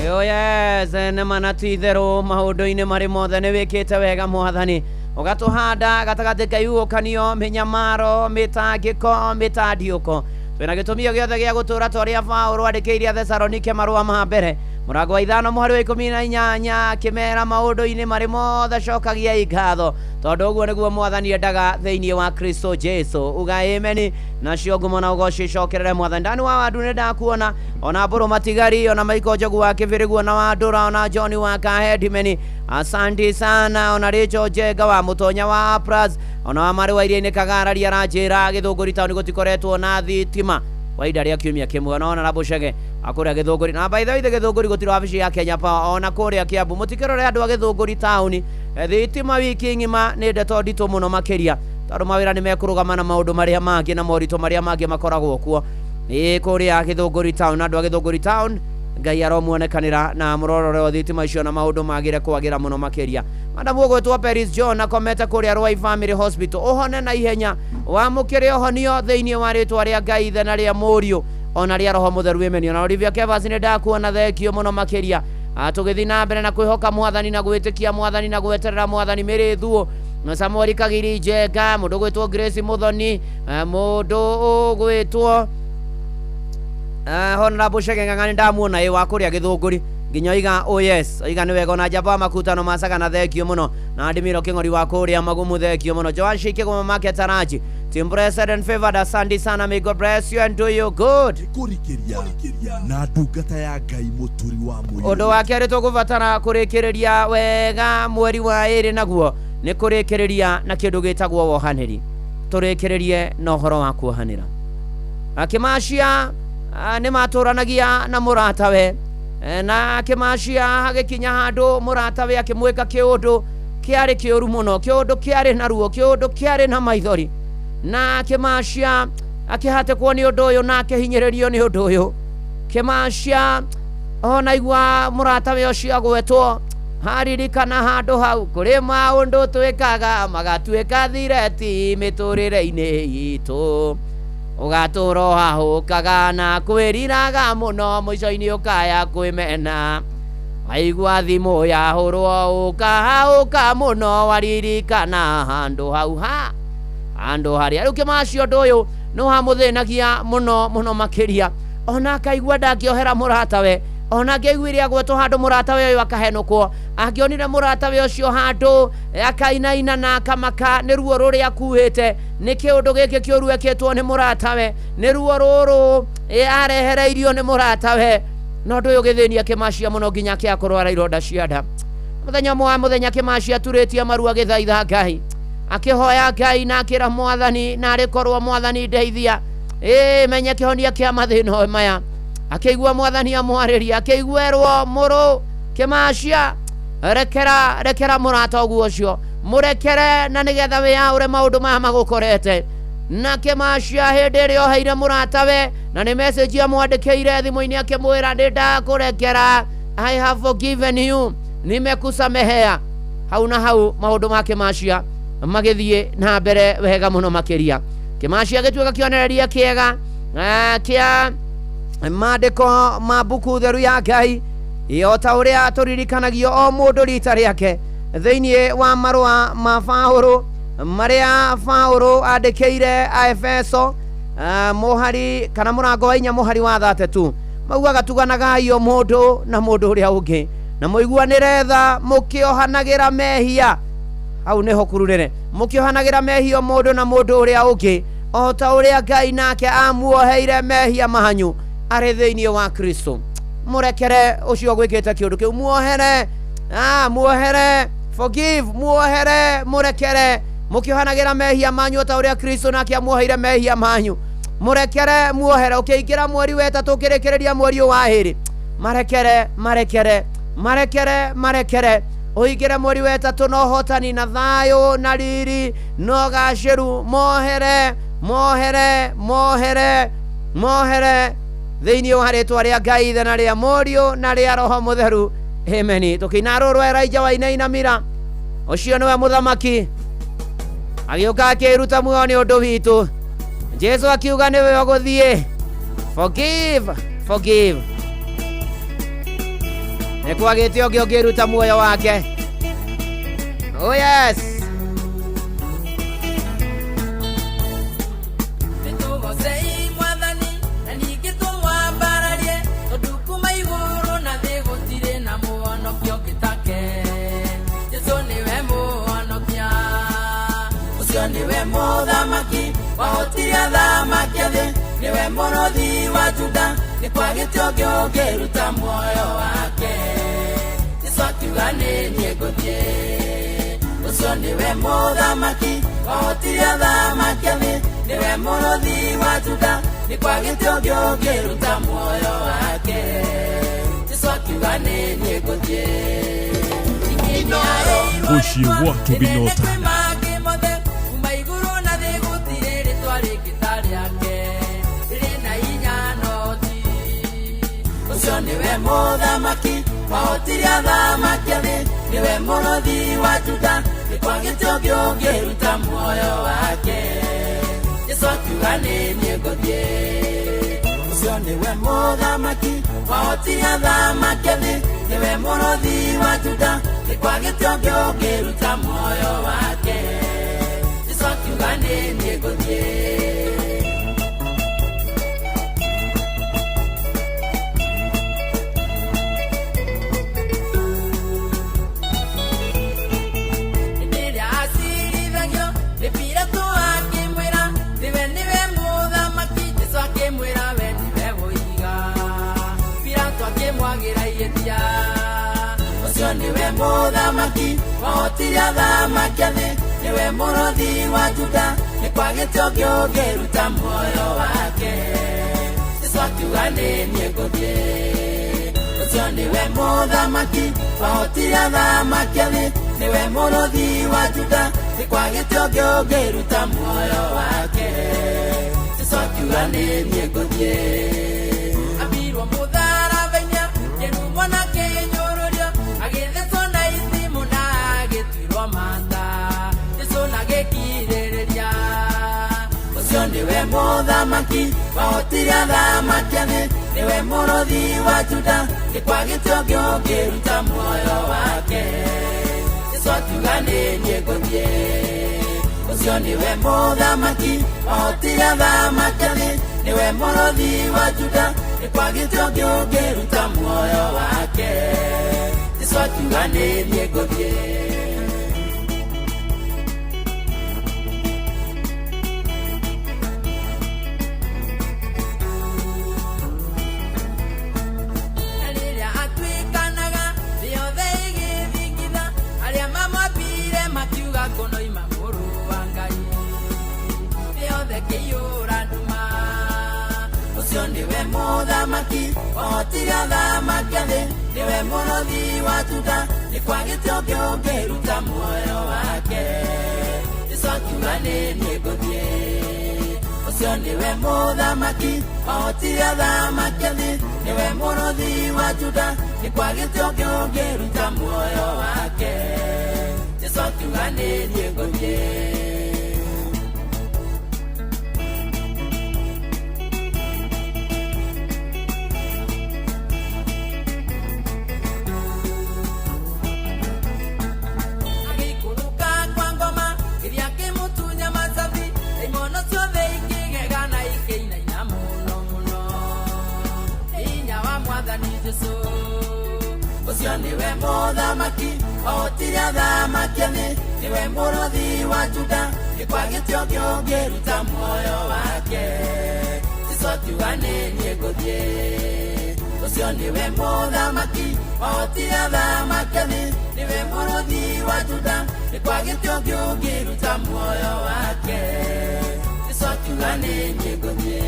yes nĩ manatitherũ maũndũ-inĩ marĩ mothe nĩ wĩkĩte wega Mwathani ũgatũhanda gatagatĩ ka ihuhũkanio mĩnyamaro mĩtangĩko mĩtandiũko twĩna gĩtũmio gĩothe gĩa gũtũũra ta ũrĩa Paũlũ andĩkĩire Thesalonike marũa ma mbere mũrango wa 5:18 kĩmera maũndũ-inĩ marĩ mothe cokagiai ngatho tondũ ũguo nĩguo Mwathani endaga thĩinĩ wa Kristo Jesu uga amen nacio ngumo na ũgoci icokerere Mwathani ndani wa wandu nĩ ndakuona ona mbũrũ matigari ona Maiko Njogu wa Kĩbĩrĩgu ona wa Ndũra ona John wa Kahedimeni asante sana ona Rachel Njenga wa Mũtonya wa Apras ona wa Marĩ wa Iria-inĩ Kagararia aranjĩra Gĩthũngũri taũni gũtikoretwo na thitima wa ihinda rĩa kiumia kĩmwe ona na Bucege akũrĩa Gĩthũngũri na by the way Gĩthũngũri gũtirĩ wabici ya Kenya Power ona kũrĩa Kiambu mũtikĩrore andũ a Gĩthũngũri taũni thitima wiki ng'ima nĩ ndeto nditũ mũno makĩria tondũ mawĩra nĩ mekũrũgama na maũndũ marĩa mangĩ na moritũ marĩa mangĩ makoragwo kuo kũrĩa Gĩthũngũri town andũ a Gĩthũngũri town Ngai aromuonekanĩra na mũrorore wa thitima icio na maũndũ magĩre kwagĩra mũno makĩria madamu ũgwĩtwo Paris John akomete kũrĩa Rwai Family Hospital ũhone na ihenya wamũkĩre ũhonio thĩinĩ wa rĩtwa rĩa Ngai ithe na rĩa Mũriũ ona rĩa Roho Mũtheru amen ona Olivia Kevas nĩ ndakuona thekio mũno makĩria tũgĩthiĩ na mbere na kwĩhoka Mwathani na gwĩtĩkia Mwathani na gweterera Mwathani mĩrĩthuo Samuel Kagiri Njenga mũndũ ũgwĩtwo Grace Mũthoni mũndũ ũgwĩtwo Honorable Bucege Ng'ang'ani ndamuona wa kũrĩa Gĩthũngũri nginya oiga yes oiga nĩ wega ona Jamba makutano masaga na thekio mũno na Ndimiro Kĩng'ori wa kũrĩa Magumu thekio mũno Joan Shike Goma Market Araji Team Blessed and Favored asante sana may God bless you and do you good kũrikĩria na ndungata ya Ngai mũturi wa mũirũ ũndũ wa kerĩ tũgũbatara kũrĩkĩrĩria wega mweri wa ĩrĩ naguo nĩ kũrĩkĩrĩria na kĩndũ gĩtagwo wohanĩri tũrĩkĩrĩrie na ũhoro wa kuohanĩra akĩmacia nĩ matũranagia na mũratawe na akĩmacia hagĩkinya handũ mũratawe akĩmwĩka kĩũndũ kĩarĩ kĩũru mũno kĩũndũ kĩarĩ na ruo kĩũndũ kĩarĩ na maithori na akĩmacia akĩhatĩkwo nĩ ũndũ ũyũ na akĩhinyĩrĩrio nĩ ũndũ ũyũ kĩmacia ona igua mũratawe ũcio agwetwo haririkana handũ hau kũrĩ maũndũ twĩkaga magatuĩka thireti mĩtũrĩre-inĩ itũ ũgatũũra ũhahũkaga na kwĩriraga mũno mũico-inĩ ũkaya kwĩmena waigua thimũ yahũrwo ũkahahũka mũno waririkana handũ hau handũ harĩa rĩu kĩmacio ũndũ ũyũ nĩ wamũthĩnagia mũno mũno makĩria ona akaigua ndangĩohera mũratawe ona ngĩiguire agwetwo handũ mũratawe ũyũ akahenũkwo angĩonire mũratawe ũcio handũ akainaina na akamaka nĩ ruo rũrĩa akuĩte nĩ kĩũndũ gĩkĩ kĩũru ekĩtwo nĩ mũratawe nĩ ruo rũrũ arehereirio nĩ mũratawe no ũndũ ũyũ gĩthĩnia kĩmacia mũno nginya akĩakũrwara ironda cia nda mũthenya ũmwe wa mũthenya kĩmacia aturĩtie maru agĩthaitha Ngai akĩhoya Ngai na akĩra Mwathani na arĩkorwo Mwathani ndeithia menye kĩhonia kĩa mathĩna maya akĩigua Mwathani amwarĩria akĩiguerwo mũrũ kĩmacia rekera mũrata ũguo ũcio mũrekere na nĩgetha wĩyaũre maũndũ maya magũkorete na kĩmacia hĩndĩ ĩrĩa oheire mũratawe na nĩ message amwandĩkĩire thimũ-inĩ akĩmwĩra nĩ ndakũrekera I have forgiven you nimekusamehea hau na hau maũndũ ma kĩmacia magĩthiĩ na mbere wega mũno makĩria kĩmacia gĩtuĩka kĩonereria kĩega kĩa maandĩko ma mbuku theru ya Ngai o ta ũrĩa tũririkanagio o mũndũ rita rĩake thĩinĩ wa marũa ma Paũlũ marĩa Paũlũ andĩkĩire Aefeso mũhari kana mũrango wa 4 mũhari wa 32 maugaga tuganagai o mũndũ na mũndũ ũrĩa ũngĩ na mũiguanĩre tha mũkĩohanagĩra mehia hau nĩho kururĩre mũkĩohanagĩra mehia mũndũ na mũndũ ũrĩa ũngĩ o ta ũrĩa Ngai nake amuoheire mehia manyu arĩ thĩinĩ wa Kristo mũrekere ũcio gwĩkĩte kĩũndũ kĩu muohere forgive muohere mũrekere mũkĩohanagĩra mehia manyu ta ũrĩa Kristo nake amuoheire mehia manyu mũrekere muohere ũkĩingĩra mweri wa 3 ũkĩrĩkĩrĩria mweri wa 2 marekere ũingĩre mweri wa 3 na ũhotani na thayũ na riri no gacĩru mohere thĩinĩ wa rĩtwa rĩa Ngai ithe na rĩa Mũriũ na rĩa Roho Mũtheru amen tũkĩina rũrũ Elijah wainainamira ũcio nĩwe mũthamaki agĩũka akĩruta muoyo nĩ ũndũ witũ Jesu akiuga nĩwe ũgũthiĩ forgive nĩ kwagĩte ũngĩ ũngĩruta muoyo wake. Oh yes. Niwe muthamaki wahotiria thamaki thĩ, niwe mũrothi wa Juda, nĩ kwagĩte ũngĩ ũngĩruta muoyo wake. Jesũ akiuga nĩ niĩ ngũthiĩ. Ũcio niwe mũthamaki wahotiria thamaki thĩ, niwe mũrothi wa Juda, nĩ kwagĩte ũngĩ ũngĩruta muoyo wake. Jesũ akiuga nĩ niĩ ngũthiĩ. Muciĩ wa Tũginota. Ũcio niwe mũthamaki wahotiria thamaki thĩ, niwe mũrothi wa Juda, nĩ kwagĩte ũngĩ ũngĩruta muoyo wake. Jesũ akiuga nĩ niĩ ngũthiĩ. Ũcio niwe mũthamaki wahotiria thamaki thĩ, niwe mũrothi wa Juda, nĩ kwagĩte ũngĩ ũngĩruta muoyo wake. Jesũ akiuga nĩ niĩ ngũthiĩ. Ũcio niwe mũthamaki wahotiria thamaki thĩ, niwe mũrothi wa Juda, nĩ kwagĩte ũngĩ ũngĩruta muoyo wake. Jesũ akiuga nĩ niĩ ngũthiĩ. Ũcio niwe mũthamaki wahotiria thamaki thĩ, niwe mũrothi wa Juda, nĩ kwagĩte ũngĩ ũngĩruta muoyo wake. Jesũ akiuga nĩ niĩ ngũthiĩ. Ambirwo mũtharaba-inĩ kĩrumwo na kĩnyũrũrio, agĩthecwo na ithimo na agĩtuirwo mata, Jesũ na gĩkirĩrĩria. Ũcio niwe mũthamaki wahotiria thamaki thĩ, niwe mũrothi wa Juda, nĩ kwagĩte ũngĩ ũngĩruta muoyo wake. Jesũ akiuga nĩ niĩ ngũthiĩ. Ũcio niwe mũthamaki wahotiria thamaki thĩ, niwe mũrothi wa Juda, nĩ kwagĩte ũngĩ ũngĩruta muoyo wake. Jesũ akiuga nĩ niĩ ngũthiĩ. Ũcio niwe mũthamaki wahotiria thamaki thĩ, niwe mũrothi wa Juda, nĩ kwagĩte ũngĩ ũngĩruta muoyo wake. Jesũ akiuga nĩ niĩ ngũthiĩ. Ũcio niwe mũthamaki wahotiria thamaki thĩ, niwe mũrothi wa Juda, nĩ kwagĩte ũngĩ ũngĩruta muoyo wake. Jesũ akiuga nĩ niĩ ngũthiĩ. Ũcio niwe mũthamaki wahotiria thamaki thĩ, niwe mũrothi wa Juda, nĩ kwagĩte ũngĩ ũngĩruta muoyo wake. Jesũ akiuga nĩ niĩ ngũthiĩ. Ũcio niwe mũthamaki wahotiria thamaki thĩ, niwe mũrothi wa Juda, nĩ kwagĩte ũngĩ ũngĩruta muoyo wake. Jesũ akiuga nĩ niĩ ngũthiĩ.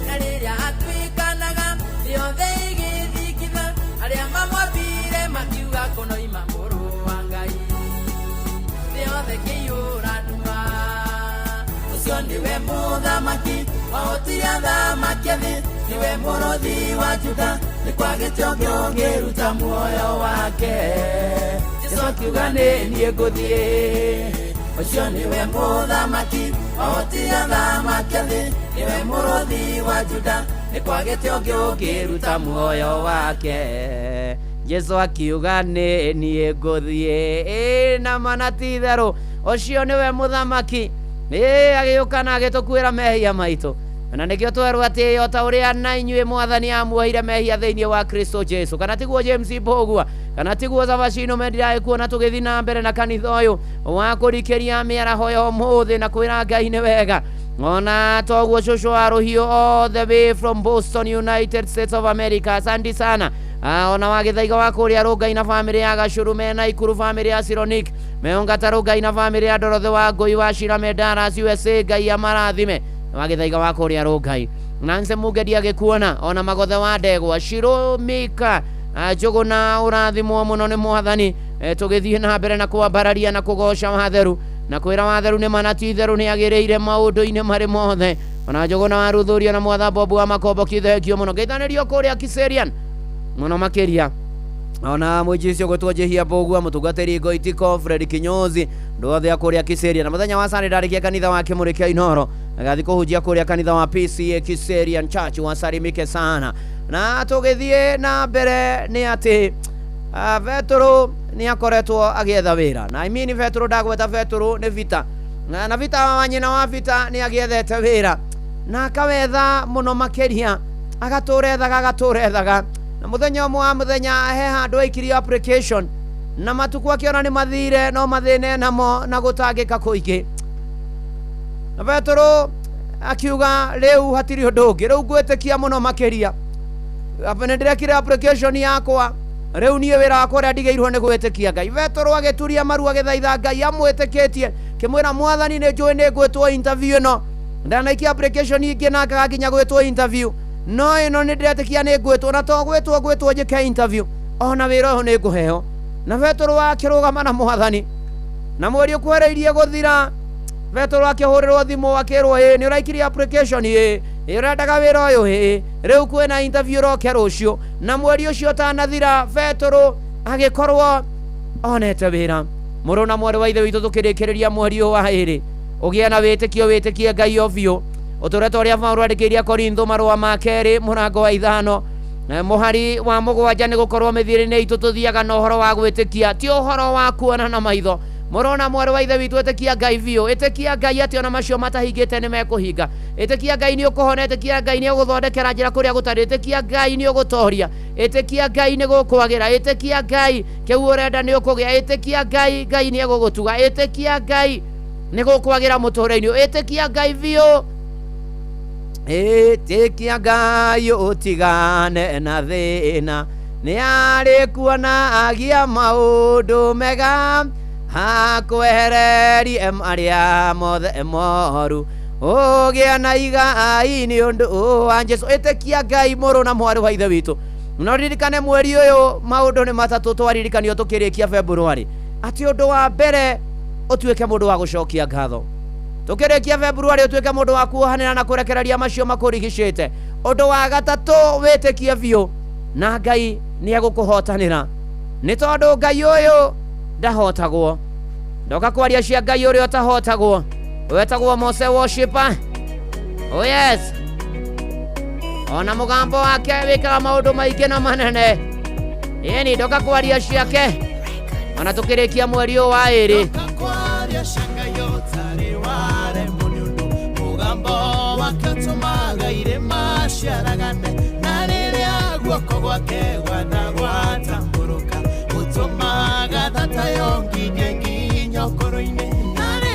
Na rĩrĩa atuĩkanaga rĩothe igĩthikitha, arĩa mamwambire makiuga kũnoima mũrũ wa Ngai, rĩothe kĩiyũra nduma. Ũcio niwe mũthamaki wahotiria thamaki thĩ, niwe mũrothi wa Juda, nĩ kwagĩte ũngĩ ũngĩruta muoyo wake. Jesũ akiuga nĩ niĩ ngũthiĩ. Ũcio niwe mũthamaki wahotiria thamaki thĩ, niwe mũrothi wa Juda, nĩ kwagĩte ũngĩ ũngĩruta muoyo wake. Jesu akiuga niĩ ngũthiĩ na manati itherũ ũcio nĩwe mũthamaki agĩũka na agĩtũkuĩra mehia maitũ na nĩkĩo twerwo atĩ o ta ũrĩa na inyuĩ mwathani amuohire mehia thĩinĩ wa Kristo Jesu. Kana tiguo James Mbogua, kana tiguo Savashino Mendirai kuona tũgĩthiĩ na mbere na kanitha ũyũ wa kũrikĩria mĩaraho ya ũmũthĩ na kwĩra Ngai nĩ wega. Ona toguo cũcũ wa rũhiũ all the way from Boston, United States of America. Asante sana. Ona wagĩthaiga wa kũrĩa Rũngai na bamĩrĩ ya Gacũrũ mena Ikuru bamĩrĩ ya Sironik meongata Rũngai na bamĩrĩ ya Dorothy wa Ngũi wa Shirame Dallas USA. Ngai amarathime wagĩthaiga wa kũrĩa Rũngai. Nanse Mugedi agĩkuona ona Magothe wa Ndegwa Shiro Mika Njũgũna ũrathimwo mũno nĩ Mwathani. Tũgĩthiĩ na mbere na kwambararia na kũgoca Watheru na kwĩra Watheru nĩ manati itherũ nĩ agĩrĩire maũndũ-inĩ marĩ mothe. Ona Njũgũna wa Rũthũrio na Mwatha Bobu wa Makombo kithengio mũno ngeithanĩrio kũrĩa Kiserian mũno makĩria. Ona mũici gũtwonjehia Mbogua mũtungatĩri Ngoitiko Fred Kinyozi ndothe kũrĩa Kiserian na mũthenya wa Sunday ndarĩkia kanitha wa Kĩmũrĩ kĩa Inoro agathi kũhunjia kũrĩa kanitha wa PCA Kiserian Church wasalimike sana. Na tũgĩthiĩ na mbere nĩ atĩ Petro nĩ akoretwo agĩetha wĩra na I mean Petro ndagweta Petro nĩ Vita na Vita wa nyina wa Vita nĩ agĩethete wĩra na akawetha mũno makĩria agatũrethaga na mũthenya ũmwe wa mũthenya he handũ aikirie application na matukũ akĩona nĩ mathire no mathĩne namo na gũtangĩka kũingĩ. Na Petro akiuga rĩu hatirĩ ũndũ ũngĩ, rĩu ngwĩtĩkia mũno makĩria nĩ ndĩrekire application yakwa rĩu niĩ wĩra wakwa ũrĩa ndigĩirwo nĩ gwĩtĩkia Ngai. Petro agĩturia maru agĩthaitha Ngai amwĩtĩkĩtie kĩmwĩra Mwathani nĩ njũĩ nĩ ngwĩtwo interview ĩno ndanaikia application ingĩ na ngaginya gwĩtwo interview no ĩno nĩ ndĩretĩkia nĩ ngwĩtwo na to gwĩtwo njĩke interview ona wĩra ũyũ nĩ ngũheo. Na Petro akĩrũgama na Mwathani na mweri ũkuhĩrĩirie gũthira Petro akĩhũrĩrwo thimũ akĩrwo nĩ ũraikirie application ũrendaga wĩra ũyũ rĩu kwĩna interview roke rũciũ. Na mweri ũcio ũtanathira Petro agĩkorwo onete wĩra. Mũrũ na mwarĩ wa ithe witũ tũkĩrĩkĩrĩria mweri ũyũ wa ĩrĩ ũgĩe na wĩtĩkie Ngai o biũ ũtũreta ũrĩa Paũlũ andĩkĩire Korintho marũa ma kerĩ mũrango wa 5 mũhari wa 7 nĩ gũkorwo mĩthiĩre-inĩ itũ tũthiaga na ũhoro wa gwĩtĩkia ti ũhoro wa kuona na maitho. Mũrũ na mwarĩ wa ithe witũ ĩtĩkia Ngai biũ, ĩtĩkia Ngai atĩ ona macio matahingĩte nĩ mekũhinga. Ĩtĩkia Ngai nĩ ũkũhona, ĩtĩkia Ngai nĩ ũgũthondekera njĩra kũrĩa gũtarĩ, ĩtĩkia Ngai nĩ ũgũtoria, ĩtĩkia Ngai nĩ gũkwagĩra, ĩtĩkia Ngai kĩu ũrenda nĩ ũkũgĩa, ĩtĩkia Ngai nĩ egũgũtuga, ĩtĩkia Ngai nĩ gũkwagĩra mũtũũrĩre-inĩ, ĩtĩkia Ngai biũ, ĩtĩkia Ngai ũtigane na thĩna nĩ arĩ kuona agia maũndũ mega hakwehererie marĩa mothe moru ũgĩa na igai nĩ ũndũ wa Jesũ. Ĩtĩkia Ngai mũrũ na mwarĩ wa ithe witũ. No ririkane mweri ũyũ maũndũ nĩ matatũ twaririkanio tũkĩrĩkia February atĩ ũndũ wa mbere ũtuĩke mũndũ wa gũcokia ngatho. Tũkĩrĩkia February ũtuĩke mũndũ wa kuohanĩra na kũrekereria macio makũrigicĩte. Ũndũ wa gatatũ wĩtĩkie biũ na Ngai nĩ egũkũhotanĩra nĩ tondũ Ngai ũyũ ndahotagwo. Ndoka kwaria cia Ngai ũrĩa ũtahotagwo wetagwo Mose worshiper. Oh yes, ona mũgambo wake wĩkaga maũndũ maingĩ na manene. Ĩni ndoka kwaria ciake ona tũkĩrĩkia mweri ũyũ wa ĩrĩ. Mũgambo wake ũtũmaga irĩma ciaragane na rĩrĩa guoko gwake gwatambũrũka ũtũmaga thata yonginye nginya ũkũrũ-inĩ narĩ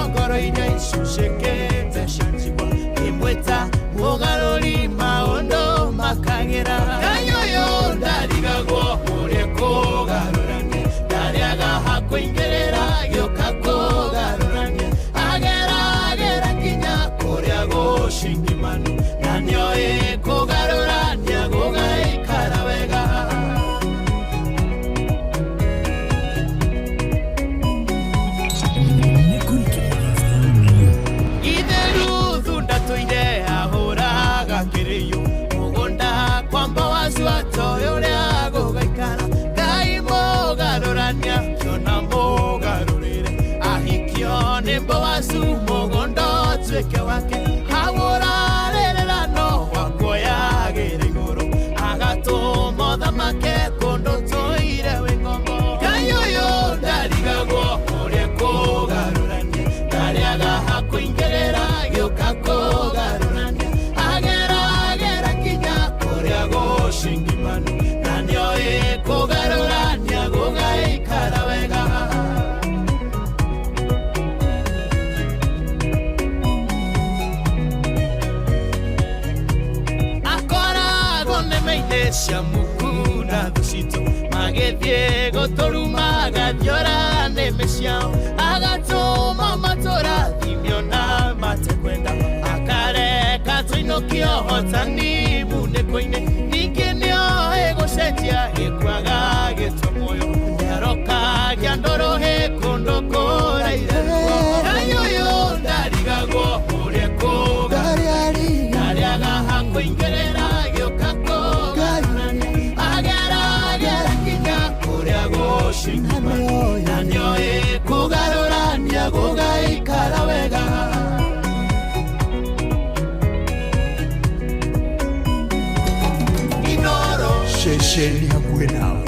ngoro-inĩ icucĩkĩte cianjigua imwĩta mũgarũri maũndũ makagĩra. Ngai ũyũ ndarigagwo ũrĩa kũgarũrania ndarĩaga hakũingĩrĩra gĩũka kũgarũrania agera nginya kũrĩa gũcingimanu na nĩoĩ kũgarũrania gũgaikara wega. agethie gotoruma gathiora neme ciao agatũma matũra thimio na matekwenda akareka tũinũkio hotani munĩko-inĩ ningĩ nĩoĩ gũcenjia gĩkwaga gĩtũmuoyo nĩarokagia ndũrũhĩ kũndũ kũraire kayũyũ ndarigagwo ũrĩa kũgarĩaga hakũingĩrĩra gĩũka kũgarũrania ageragera nginya kũrĩa gũcingima na nĩoĩ kũgarũrania gũgaikara wega Shesheni hakuwe nawe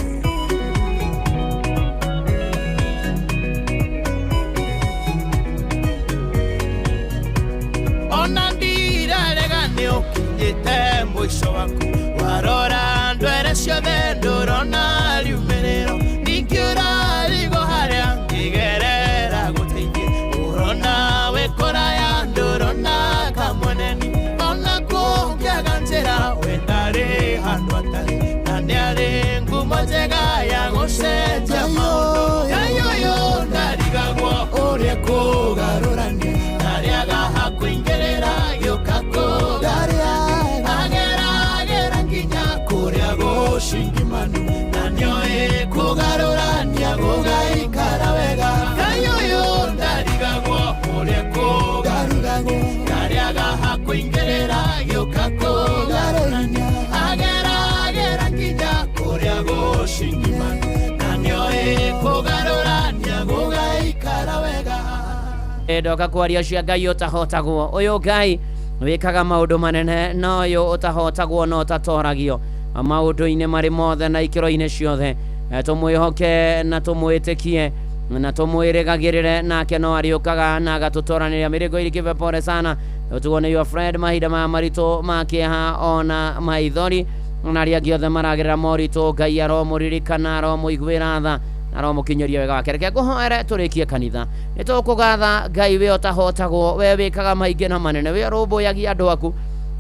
ona ndirarega nĩũkinyĩte mũico waku warora ndwere ciothe ndũrona riumĩrĩro ningĩ ũrarigwo harĩa ngĩgerera gũteithie ũrona wĩkũraya ndũrona kamweneni ona kũngĩaga njĩra wendarĩ handũ atarĩ na nĩarĩ ngumo njega ya gũcenjia maũndũ kayũyũ ndarigagwo ũrĩa kũgarũrania ndarĩaga hakũingĩrĩra gĩũka kũgarĩa ageragera nginya kũrĩa gũcingimanu na nĩoĩ kũgarũrania gũgaikara wega kayũyũ ndarigagwo ũrĩa kũgarũragwo ndarĩaga hakũingĩrĩra gĩũka kũgarũrania ageragera nginya kũrĩa gũcingimanu na nĩoĩ kũgarũrania gũgaikara wega ndoka kwaria cia Ngai ũtahotagwo ũyũ Ngai wĩkaga maũndũ manene na ũyũ ũtahotagwo no ũtatoragio maũndũ-inĩ marĩ mothe na ikĩro-inĩ ciothe tũmwĩhoke na tũmwĩtĩkie na tũmwĩrĩgagĩrĩre nake no arĩũkaga na agatũtoranĩria mĩrĩgo irikive pore sana ũtugo nĩ your friend mahinda ma maritũ ma kĩeha ona maithori na arĩa angĩ othe maragerera moritũ Ngai aromũririkana aromũiguĩra tha aromũkinyĩria wega wake reke ngũhoere tũrĩkie kanitha nĩtũkũgatha Ngai we ũtahotagwo we wĩkaga maingĩ na manene we ũrũmbũyagia andũ aku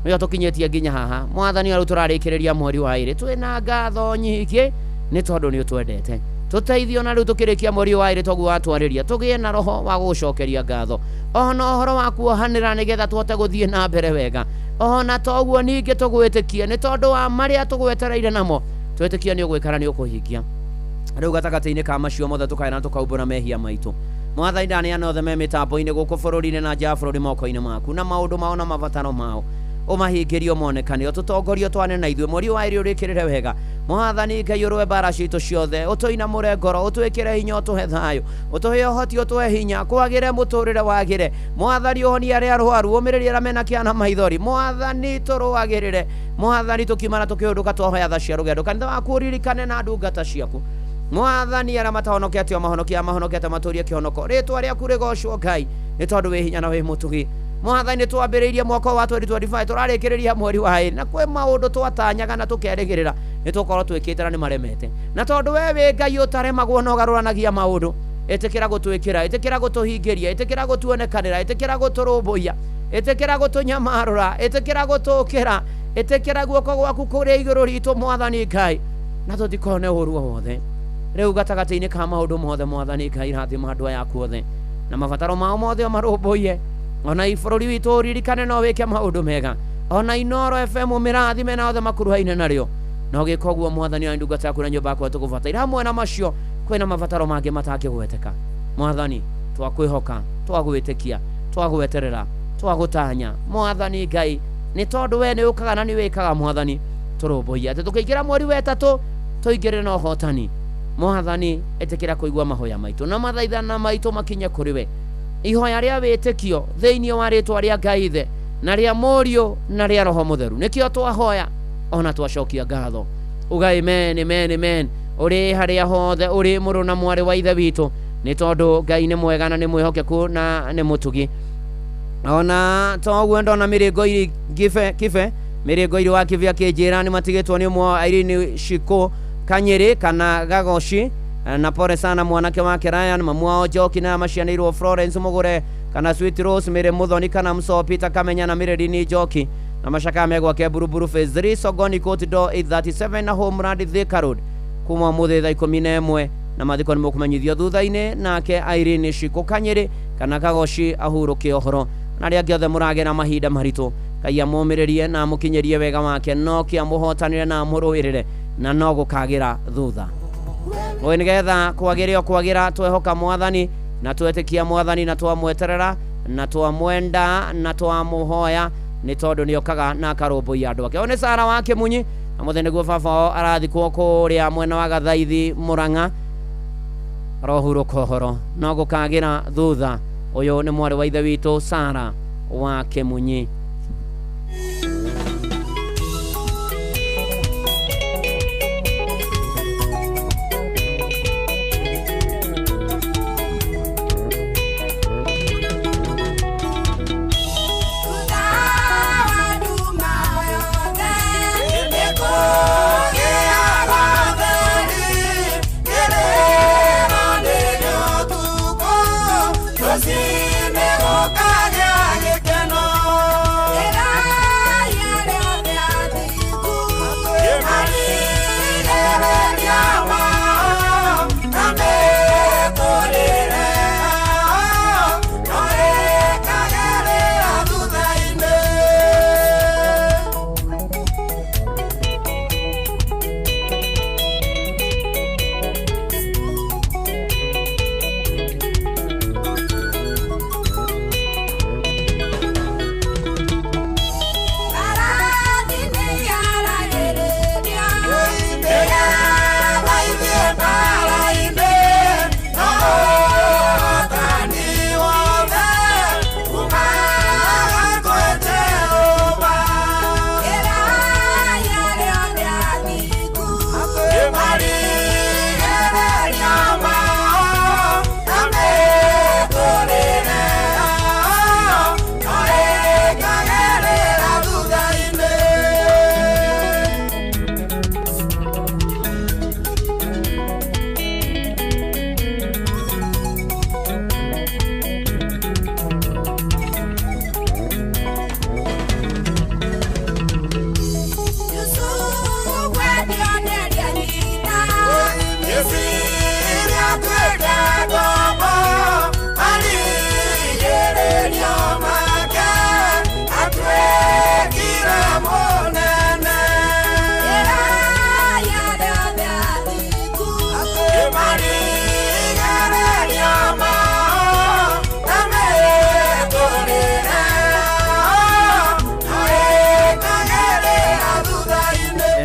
we ũtũkinyĩtie nginya haha mwathani rĩu tũrarĩkĩrĩria mweri wa ĩrĩ twĩna ngatho nyingĩ nĩ tondũ nĩ ũtwendete tũteithio na rĩu tũkĩrĩkia mweri wa ĩrĩ toguo watwarĩria tũgĩe na roho wa gũcokeria ngatho ona ũhoro wa kuohanĩra nĩgetha tũhote gũthiĩ na mbere wega ona toguo ningĩ tũgwĩtĩkie nĩ tondũ wa marĩa tũgwetereire namo twĩtĩkie nĩ ũgwĩkara nĩ ũkũhingia rĩu gatagatĩ-inĩ ka macio mothe tũkae na tũkaumbũra mehia maitũ mwathani ndaneana othe me mĩtambo-inĩ gũkũ bũrũri-inĩ na nja ya bũrũri moko-inĩ maku na maũndũ mao na mabataro mao ũmahingĩrio monekane ũtũtongorio twane na ithuĩ mweri wa ĩrĩ ũrĩkĩrĩre wega mwathani Ngai ũrũe mbara citũ ciothe ũtũinamũre ngoro ũtwĩkĩre hinya ũtũhe thayũ ũtũhe ũhoti ũtũhe hinya kwagĩre mũtũrĩre wagĩre mwathani ũhonie arĩa arũaru ũmĩrĩrie arĩa mena kĩana maithori mwathani tũrũagĩrĩre mwathani tũkiumana tũkĩũndũka twahoya tha cia rũgendo kanitha waku ũririkane na ndungata ciaku mwathani arĩa matahonoketio mahonokete matũrie kĩhonoko rĩtwa rĩaku rĩgocwo Ngai nĩ tondũ wĩ hinya na wĩ mũtugi mwathani twambĩrĩirie mwaka wa 2025 tũrarĩkĩrĩria mweri wa ĩrĩ na kwĩ maũndũ twatanyaga na tũkerĩgĩrĩra nĩ tũkorwo twĩkĩte na nĩ maremete na tondũ we wĩ Ngai ũtaremagwo na ũgarũranagia maũndũ ĩtĩkĩra gũtwĩkĩra ĩtĩkĩra gũtũhingĩria ĩtĩkĩra gũtuonekanĩra ĩtĩkĩra gũtũrũmbũiya ĩtĩkĩra gũtũnyamarũra ĩtĩkĩra gũtũkĩra ĩtĩkĩra guoko gwaku kũrĩa igũrũ ritũ mwathani Ngai na tũtikone ũũru wothe rĩu gatagatĩ-inĩ ka maũndũ mothe mwathani Ngai rathima andũ aya aku othe na mabataro mao mothe ũmarũmbũiye ona bũrũri witũ ũririkane no wĩke maũndũ mega ona Inoro FM mĩrathime na othe makuruhaine narĩo no gĩka ũguo mwathani wa ndungata yaku na nyũmba yaku tũgũbataire hamwe na macio kwĩna mabataro mangĩ matangĩgweteka mwathani twakwĩhoka twagwĩtĩkia twagweterera twagũtanya mwathani Ngai nĩ tondũ we nĩ ũkaga na nĩ wĩkaga mwathani tũrũmbũiye atĩ tũkĩingĩra mweri wetatũ tũingĩre na ũhotani mwathani ĩtĩkĩra kũigua mahoya maitũ na mathaithana maitũ makinye kũrĩ we ihoya rĩa wĩtĩkio thĩinĩ wa rĩtwa rĩa Ngai Ithe na rĩa Mũriũ na rĩa Roho Mũtheru nĩkĩo twahoya ona twacokia ngatho uga amen amen amen ũrĩ harĩa hothe ũrĩ mũrũ na mwarĩ wa Ithe witũ nĩ tondũ Ngai nĩ mwega na nĩ mwĩhokeku na nĩ mũtugi ona toguo ndona mĩrĩngo iri kibe mĩrĩngo iri wa kĩbĩa kĩnjĩra nĩ matigĩtwo nĩ ũmwe Irene Shiko Kanyĩrĩ kana Gagoshi na pore sana mwanake wake Ryan mamu wao Njoki na macianĩirwo Florence Mũgũre kana Sweet Rose Mĩrĩ Mũthoni kana Mso Peter Kamenya na Mĩrĩrini Njoki na macaka megwake Buruburu Phase 3 Sogoni Court Door 837 na Homeland Thika Road kuma muthi thaa 11 na mathiko nĩ mũkũmenyithio thutha-inĩ nake Irene Shiko Kanyĩrĩ kana Kagoci ahurũke ũhoro na arĩa angĩ othe mũragera mahinda maritũ Ngai amũmĩrĩrie na amũkinyĩrie wega wake no kĩamũhotanĩre na amũrũĩrĩre na no gũkagĩra thutha ũyũ nĩgetha kwagĩra twehoka Mwathani na twetĩkia Mwathani na twamweterera na twamwenda na twamũhoya nĩ tondũ nĩokaga na akarũmbũiya andũ ake. Ũyũ nĩ Sara wa Kĩmunyi na mũthenya nĩguo baba wao arathikwo kũrĩa mwena wa Gathaithi Mũrang'a rohurũka ũhoro no gũkagĩra thutha. Ũyũ nĩ mwarĩ wa ithe witũ Sara wa Kĩmunyi.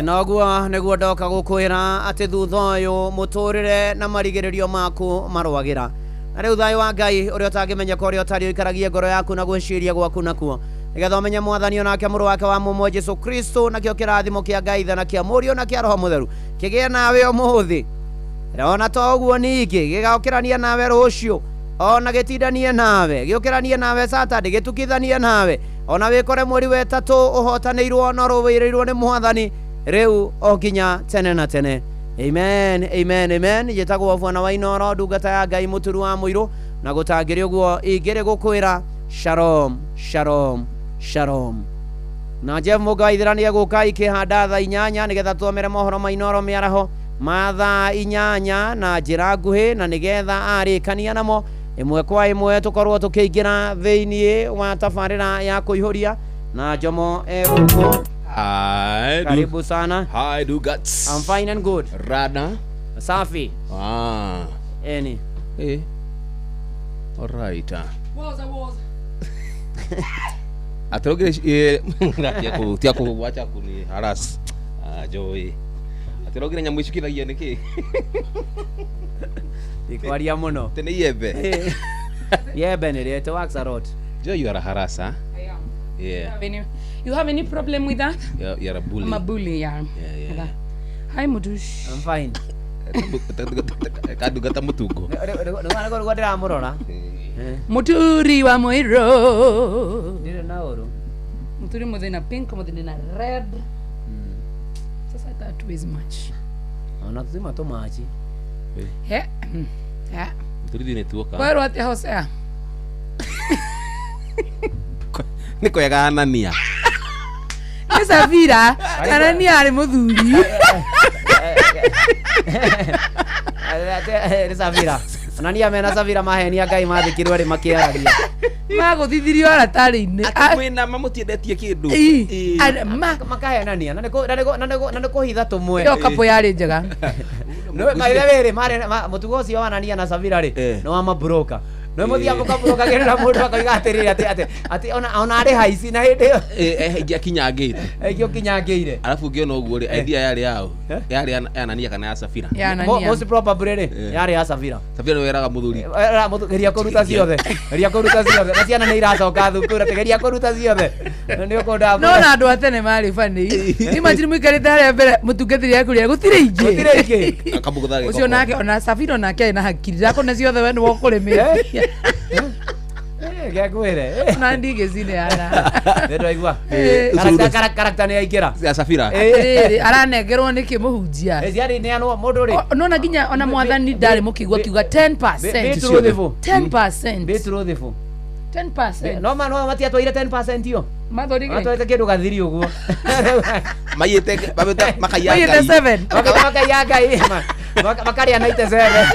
Noguo nĩguo ndoka gũkwĩra atĩ thutha ũyũ mũtũrĩre na marigĩrĩrio maku marwagĩra. Na rĩu thayũ wa Ngai ũrĩa ũtangĩmenyeka ũrĩa ũtariĩ ũikaragie ngoro yaku na gwĩciria gwaku nakuo nĩgetha ũmenye Mwathani onake mũrũ wake wa mũmwe Jesũ Kristo nakĩo kĩrathimo kĩa Ngai tha na kĩa Mũriũ na kĩa Roho Mũtheru kĩgĩe nawe ũmũthĩ. Ona to ũguo ningĩ gĩgokĩrania nawe rũciũ ona gĩtindanie nawe gĩũkĩranie nawe Saturday gĩtukithanie nawe ona wĩkore mweri wetatũ ũhotanĩirwo na rũwĩrĩirwo nĩ Mwathani rĩu o nginya tene na tene. Amen, amen, amen. Njĩtagwo Bwana wa Inoro ndungata ya Ngai mũturu wa mũirũ na gũtangĩrĩ ũguo ingĩrĩ gũkwĩra shalom shalom shalom. Na Jeff Mũgaithĩra nĩegũka ikĩhanda thaa 8 nĩgetha tuomere mohoro ma Inoro mĩaraho ma thaa 8 na njĩra nguhĩ na nĩgetha arĩkania namo ĩmwe kwa ĩmwe tũkorwo tũkĩingĩra thĩinĩ wa tabarĩra ya kũihũria na Jomo egũkũ. Hi. Karibu sana. Hi, do guts. I'm fine and good. Rada. Safi. Any. Eh. All right. Was. Atrogere tia kuwacha kuni haras. Joy. Atrogere nyamushikithagia niki. Ikwaria muno. Tene yebe. Yebe nĩ it works a lot. Joy, you are a harasa. I am. Yeah. You have any problem with that? You're a bully. I'm a bully, yeah. Yeah. Hi, Mudush. I'm fine. Kadugata mutuko. Nĩgũkorwo ndĩramũrora. Muturi wa Mũirũ. Ndĩrĩ na ũru. Muturi mũthĩ na pink, mũthĩ na red. Sasa that is much. Ona tũthima tũmachi. He. Muturi nĩ tuoka. Kwa hiyo atĩa Hosea? Niko yaga Anania. Safira, Anania arĩ mũthuri. Ate Safira. Anania mena Safira mahenia Ngai mathikirwo ri makiaragia. Maguthithirio aratari-ini. Akwina mamutiedetie kindu. Makahenania. Na kuhitha tumwe. Yo kapo yari njega. No maire mari mutugo ucio wa Anania na Safira ri no wa mabroka. No muthia mukaburoka gerera mundu akoiga atiriri ati ona ari haici na hindi yo ingia kinyangite egio kinyangeire alafu ngiona uguo ri idea yari yao yari Anania kana ya Safira most probably ri yari ya Safira Safira no eraga muthuri geria kuruta ciothe na ciana ni iracoka thukuru geria kuruta ciothe ni ukonda no na andu atene mari fani imagine muikarite haria mbere mutungatiri yaku ria gutire ingi akabuguthari ucio nake ona Safira nake na hakiri zako ne ciothe we ni wokuremia Gakwire na ndige zine ana ndio igwa karakta ni aikira ya Safira aranegerwo niki muhunjia yari ni ano mundu ri no na ginya ona mwathani ndari mukigwa kiuga 10% betrothifu 10% no matia twaire 10% yo mathorige atwaite kindu gathiri uguo mayite makaya mayite 7 makaya Ngai makaria 97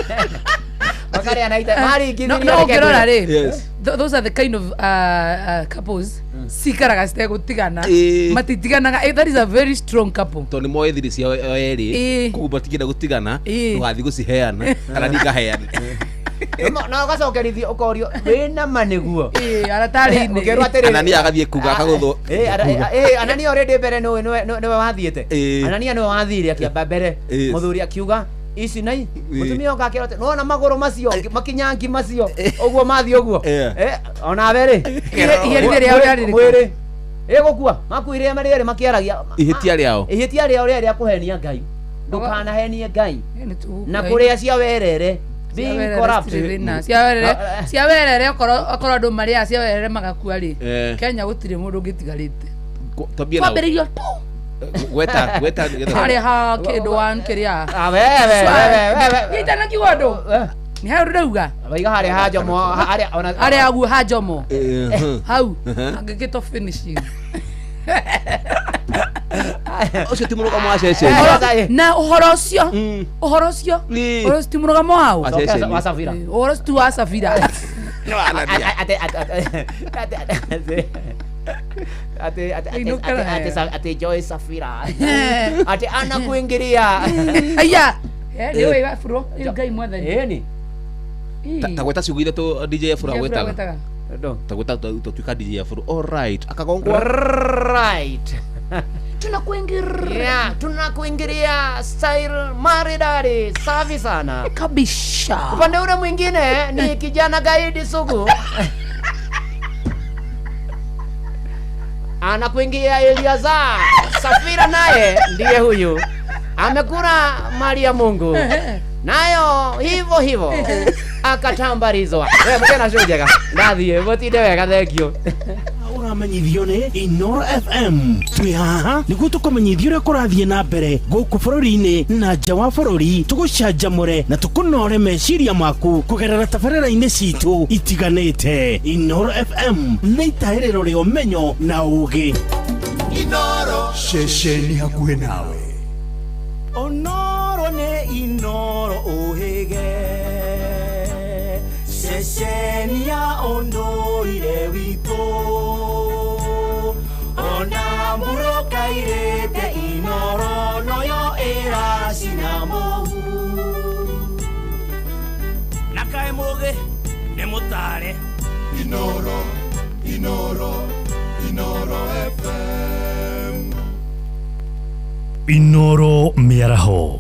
Makari anaita mari githiri no gerora ri those are the kind of couples sikaraga ste gutigana matitiganaga that is a very strong couple to ni moe thiri cia eri kugubatigina gutigana ndugathi guciheana kana ndikaheana no gacokerithio ukorio wina maniguo aratari-ini ukerwo atiriri Anania agathie kuga akagutho Anania already mbere no wathiete Anania no wathire akiamba mbere muthuri akiuga ici nai mutumia ongakirote no na maguru macio makinyangi macio uguo mathi uguo ona bere iheri ria uri mwiri gukua makuire marire makiaragia ihitia riao ria kuhenia Ngai ndukana henie Ngai na kuria cia werere being corrupt cia werere okoro andu maria cia werere magakua ri Kenya gutire mundu ngitigarite kwambiririo tu gweta haria ha kindu wan kiria wewe itana kiwandu ni hau ndauga baiga haria ha jomo haria agu ha jomo hau angikito finishing ucio ti muruga mwa cece na uhoro ucio ti muruga mwa wa Safira uhoro tu wa Safira no Anania ate Joy Safira ate ana kuingiria aya ndio iga furo Ngai mwathani ni tagweta ciguire tu DJ Furo gwetaga tagweta tutuika DJ Furo all right akagongwa right tunakuingiria style maridadi safi sana kabisa. Upande ule mwingine ni kijana gaidi sugu anakuingia Eliazar Safira, naye ndiye huyu amekula mali ya Mungu nayo hivyo akatambarizwa. Wewe mtena shujega ndathie botide wega thekio uramenyithio ni Inoro FM twi haha niguo tukumenyithio uria kurathie na mbere guku bururi-ini na nja wa bururi, tugucanjamure na tukunore meciria maku kugerera tabarĩra-inĩ citu itiganĩte. Inoro FM nĩ itaĩrĩro rĩa ũmenyo na ũũgĩ. Inoro ceceni hakuhĩ nawe. Onoro nĩ Inoro ũhĩge ceceni ya ũndũire witũ, ona mburoka irĩte Inoro noyo ĩracina mũhu na kaĩ mũgĩ nĩ mũtare. Inoro, Inoro, Inoro FM. Inoro mĩaraho.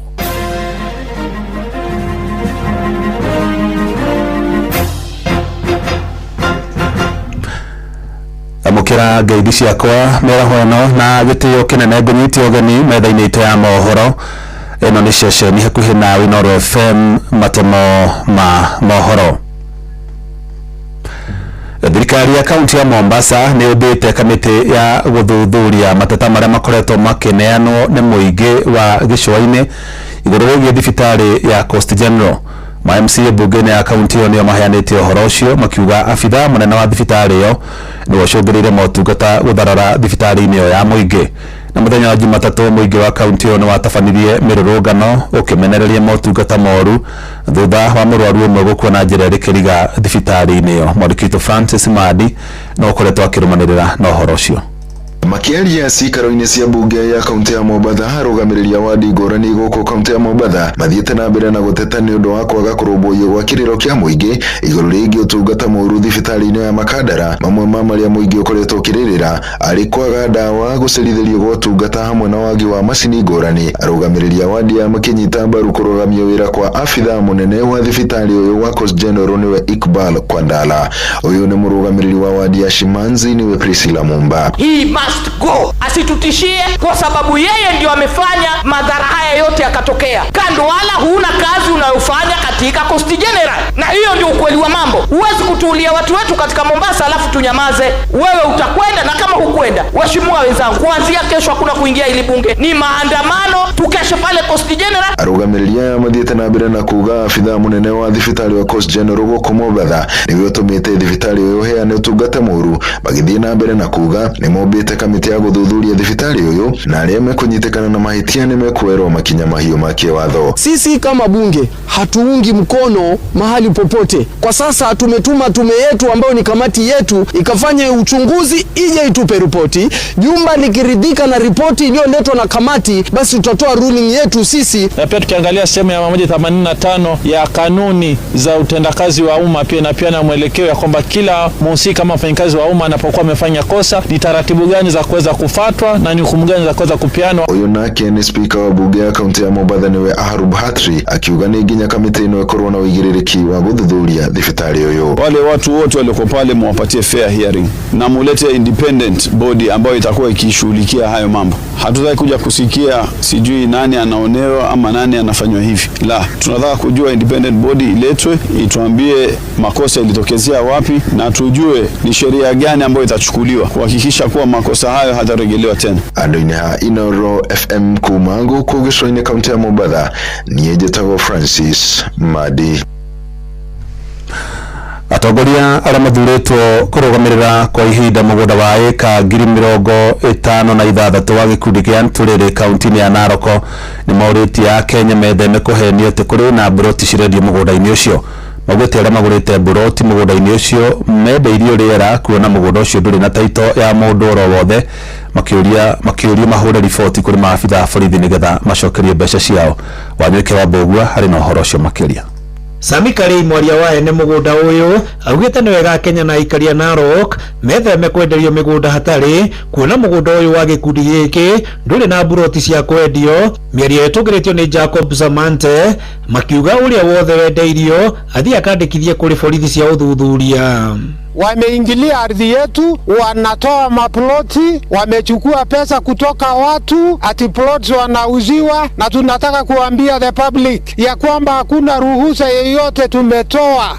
Amukira ngeithi ciakwa merahono na gitio kinene ngonyiti ogeni metha-inĩ itũ ya mohoro. Ĩno nĩ ceceni hakuhĩ na Inoro FM, matemo ma mohoro. Thirikari ya kaunti ya Mombasa nĩ ũmbĩte kamĩtĩ ya gũthuthuria mateta marĩa makoretwo makĩneanwo nĩ mũingĩ wa gĩcũa-inĩ igũrũ rĩgiĩ thibitarĩ ya Coast General. MCA bunge-inĩ ya kaunti ĩyo nĩo maheanĩte ũhoro ũcio, makiuga abitha mũnene wa thibitarĩ ĩyo nĩwe ũcũngĩrĩire motungata gũtharara thibitarĩ-inĩ ĩyo ya mũingĩ. na muthenya wa Jumatatu muingi wa kaunti yo ni watabanirie mirurungano ukimenereria motungata moru thutha wa murwaru umwe gukua njira irikiriga thibitari-ini yo. Mwandĩki Francis Madi no koretwo akirumanirira na uhoro ucio. Makiaria cikaro-inĩ cia mbunge ya kaunti ya Mombatha arũgamĩrĩria wadi ngũrani gũkũ kaunti ya Mombatha mathiĩte na mbere na gũteta nĩ ũndũ wa kwaga kũrũmbũiyo gwa kĩrĩro kĩa mũingĩ igũrũ rĩgiĩ ũtungata mũru thibitarĩ-inĩ ya Makandara. Mamwe ma marĩa mũingĩ ũkoretwo ũkĩrĩrĩra arĩ kwaga ndawa, gũcerithĩrio gwa ũtungata hamwe na wagi wa macini ngũrani. Arũgamĩrĩria wadi ya makĩnyita mbaru kũrũgamia wĩra kwa abitha mũnene wa thibitarĩ ũyũ wa Coast General nĩwe Iqbal Kwandala. Ũyũ nĩ mũrũgamĩrĩri wa wadi ya Shimanzi nĩwe Priscilla Mumba. Go asitutishie kwa sababu yeye ndio amefanya madhara haya yote yakatokea. Kando wala huna kazi unayofanya katika Coast General, na hiyo ndio ukweli wa mambo. Huwezi kutuulia watu wetu katika Mombasa alafu tunyamaze. Wewe utakwenda, na kama hukwenda, waheshimiwa wenzangu, kuanzia kesho hakuna kuingia ili bunge, ni maandamano, tukeshe pale Coast General. Arũgamĩrĩria mathiĩte na mbere na kuga abitha munene wa thibitarĩ wa Coast General gũkũ Mombatha nĩwe ũtũmĩte thibitarĩ ũyũ heane ũtungata mũru. Magĩthiĩ na mbere na kuga nĩ mombĩte kamĩtĩ ya gũthuthuria thibitarĩ ũyũ na arĩa mekũnyitikana na mahĩtia nĩ mekuerwo makinya mahiũ ma kĩwatho. Sisi kama bunge hatuungi mkono mahali popote. Kwa sasa tumetuma tume yetu ambayo ni kamati yetu ikafanye uchunguzi, ije itupe ripoti. Jumba likiridhika na ripoti iliyoletwa na kamati, basi tutatoa ruling yetu sisi. Na pia tukiangalia sehemu ya 185 ya kanuni za utendakazi wa umma pia na pia na mwelekeo ya kwamba kila mhusika kama mfanyakazi wa umma anapokuwa amefanya kosa ni taratibu gani za kuweza kufuatwa na ni hukumu gani za kuweza kupeanwa. Uyu nake ni speaker wa bunge ya kaunti ya Mombatha niwe Aharub Hatri akiuga nĩ nginya kamĩtĩ ĩno ĩkorwo na ũigĩrĩrĩki wa gũthuthuria thibitarĩ ũyũ. Wale watu wote walioko pale muwapatie fair hearing na mulete independent body ambayo itakuwa ikishughulikia hayo mambo. Hatutaki kuja kusikia sijui nani anaonewa ama nani anafanywa hivi. La, tunataka kujua independent body iletwe, ituambie makosa ilitokezea wapi na tujue ni sheria gani ambayo itachukuliwa kuhakikisha kuwa makosa hayo hatarejelewa tena. Andũ-inĩ ha Inoro FM kuma gũkũ gĩcũa-inĩ kaunti ya Mombatha, niĩ njĩtagwo Francis Madi. Atongoria arĩa mathurĩtwo kũrũgamĩrĩra kwa ihinda mũgũnda wa eka 56,000 wa gĩkundi kĩa Ntũrĩrĩ kaunti-inĩ ya Narok nĩ maũrĩtie Akenya metheme kũhenio atĩ kũrĩ na mburoti cirendio mũgũnda-inĩ ũcio. Maugĩte arĩa magũrĩte mburoti mũgũnda-inĩ ũcio mendeirio rĩera kuona mũgũnda ũcio ndũrĩ na taito ya mũndũ oro wothe, makĩũria mahũre riboti kũrĩ maabitha a borithi nĩgetha macokerie mbeca ciao. Wanyuĩke wa Mbũgua harĩ na ũhoro ũcio makĩria. Sami Karĩ mwaria wa ene mũgũnda ũyũ augĩte nĩ wega Kenya na aikari a Narok metheme kwenderio mĩgũnda hatarĩ kuona mũgũnda ũyũ wa gĩkundi gĩkĩ ndũrĩ na mburoti cia kwendio. Mĩario ĩtũgĩrĩtio nĩ Jacob Zamante makiuga ũrĩa wothe wendeirio athiĩ akandĩkithie kũrĩ borithi cia ũthuthuria. Wameingilia ardhi yetu, wanatoa maploti, wamechukua pesa kutoka watu, ati plots wanauziwa, na tunataka kuambia the public ya kwamba hakuna ruhusa yeyote tumetoa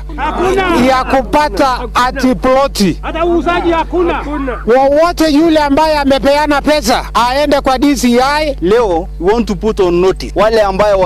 ya kupata ati ploti. Hata uuzaji hakuna. Wowote yule ambaye amepeana pesa aende kwa DCI. Leo we want to put on notice wale ambayo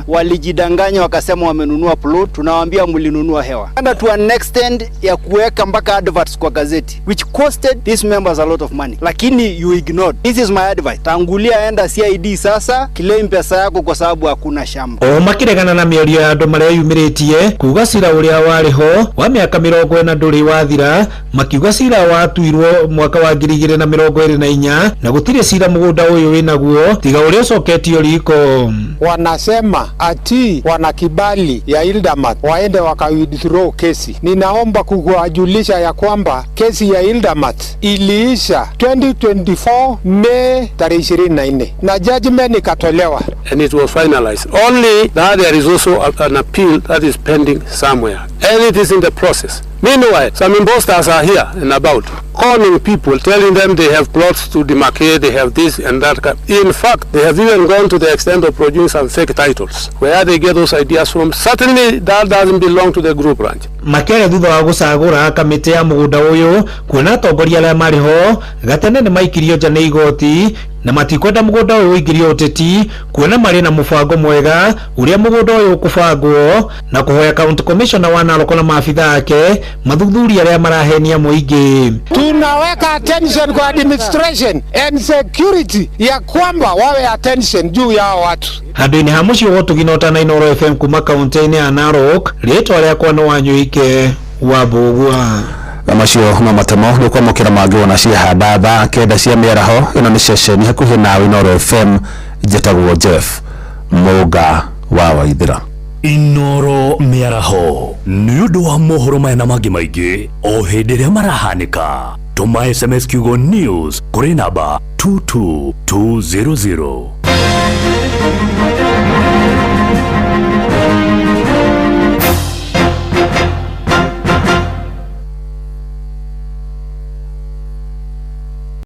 walijidanganya wakasema wamenunua plot, tunawaambia mlinunua hewa. And to an extent ya kuweka mpaka adverts kwa gazeti which costed these members a lot of money, lakini you ignored. This is my advice, tangulia enda CID sasa, claim pesa yako kwa sababu hakuna shamba. Makiregana na mĩario ya andũ marĩa yumĩrĩtie kuga cira ũrĩa warĩ ho wa mĩaka 40 ndũrĩ wathira, makiuga cira watuirwo mwaka wa 2024 na gũtirĩ cira mũgũnda ũyũ wĩnaguo tiga ũrĩa ũcoketio riko. Wanasema ati wana kibali ya Ildamat waende withdraw kesi. Ninaomba kukujulisha ya kwamba kesi ya Ildamat iliisha 2024 Mei 24 na judgment ikatolewa and it was finalized. Only that there is also an appeal that is pending somewhere and it is in the process. Meanwhile, some imposters are here and about, calling people, telling them they have plots to demarcate, they have this and that. In fact, they have even gone to the extent of producing some fake titles. Where they get those ideas from, certainly that doesn't belong to the group branch. Makere thutha wa gũcagũra kamĩtĩ ya mũgũnda ũyũ kuona atongoria arĩa marĩ ho gatene nĩ maikirio nja nĩ igoti na matikwenda mugunda uyu uingĩrio ũteti kuona marĩ na mũbango mwega ũrĩa mũgũnda ũyũ ũkũbangwo na kũhoya county commissioner wa Narok na maafitha ake mathuthuria arĩa marahenia mũingĩ. Tunaweka attention kwa administration and security ya kwamba wawe attention juu ya watu. Handũ-inĩ ha mũciĩ wa Ũtugi na Inooro FM kuma kaunti-inĩ ya Narok, rĩtwa rĩakwa nĩ Wanyũike wa Mbũgua. Macio mamatemo nĩ kwamũkĩra mangĩ wona ciahanda thaa kenda cia mĩaraho. Ĩno nĩ ceceni hakuhĩ nawe Inooro FM, njĩtagwo Jeff Mũga wa Waithĩra. Inooro mĩaraho nĩ ũndũ wa mohoro maya na mangĩ maingĩ o hĩndĩ ĩrĩa marahanĩka. Tũma SMS kiugo news kũrĩ namba 22200.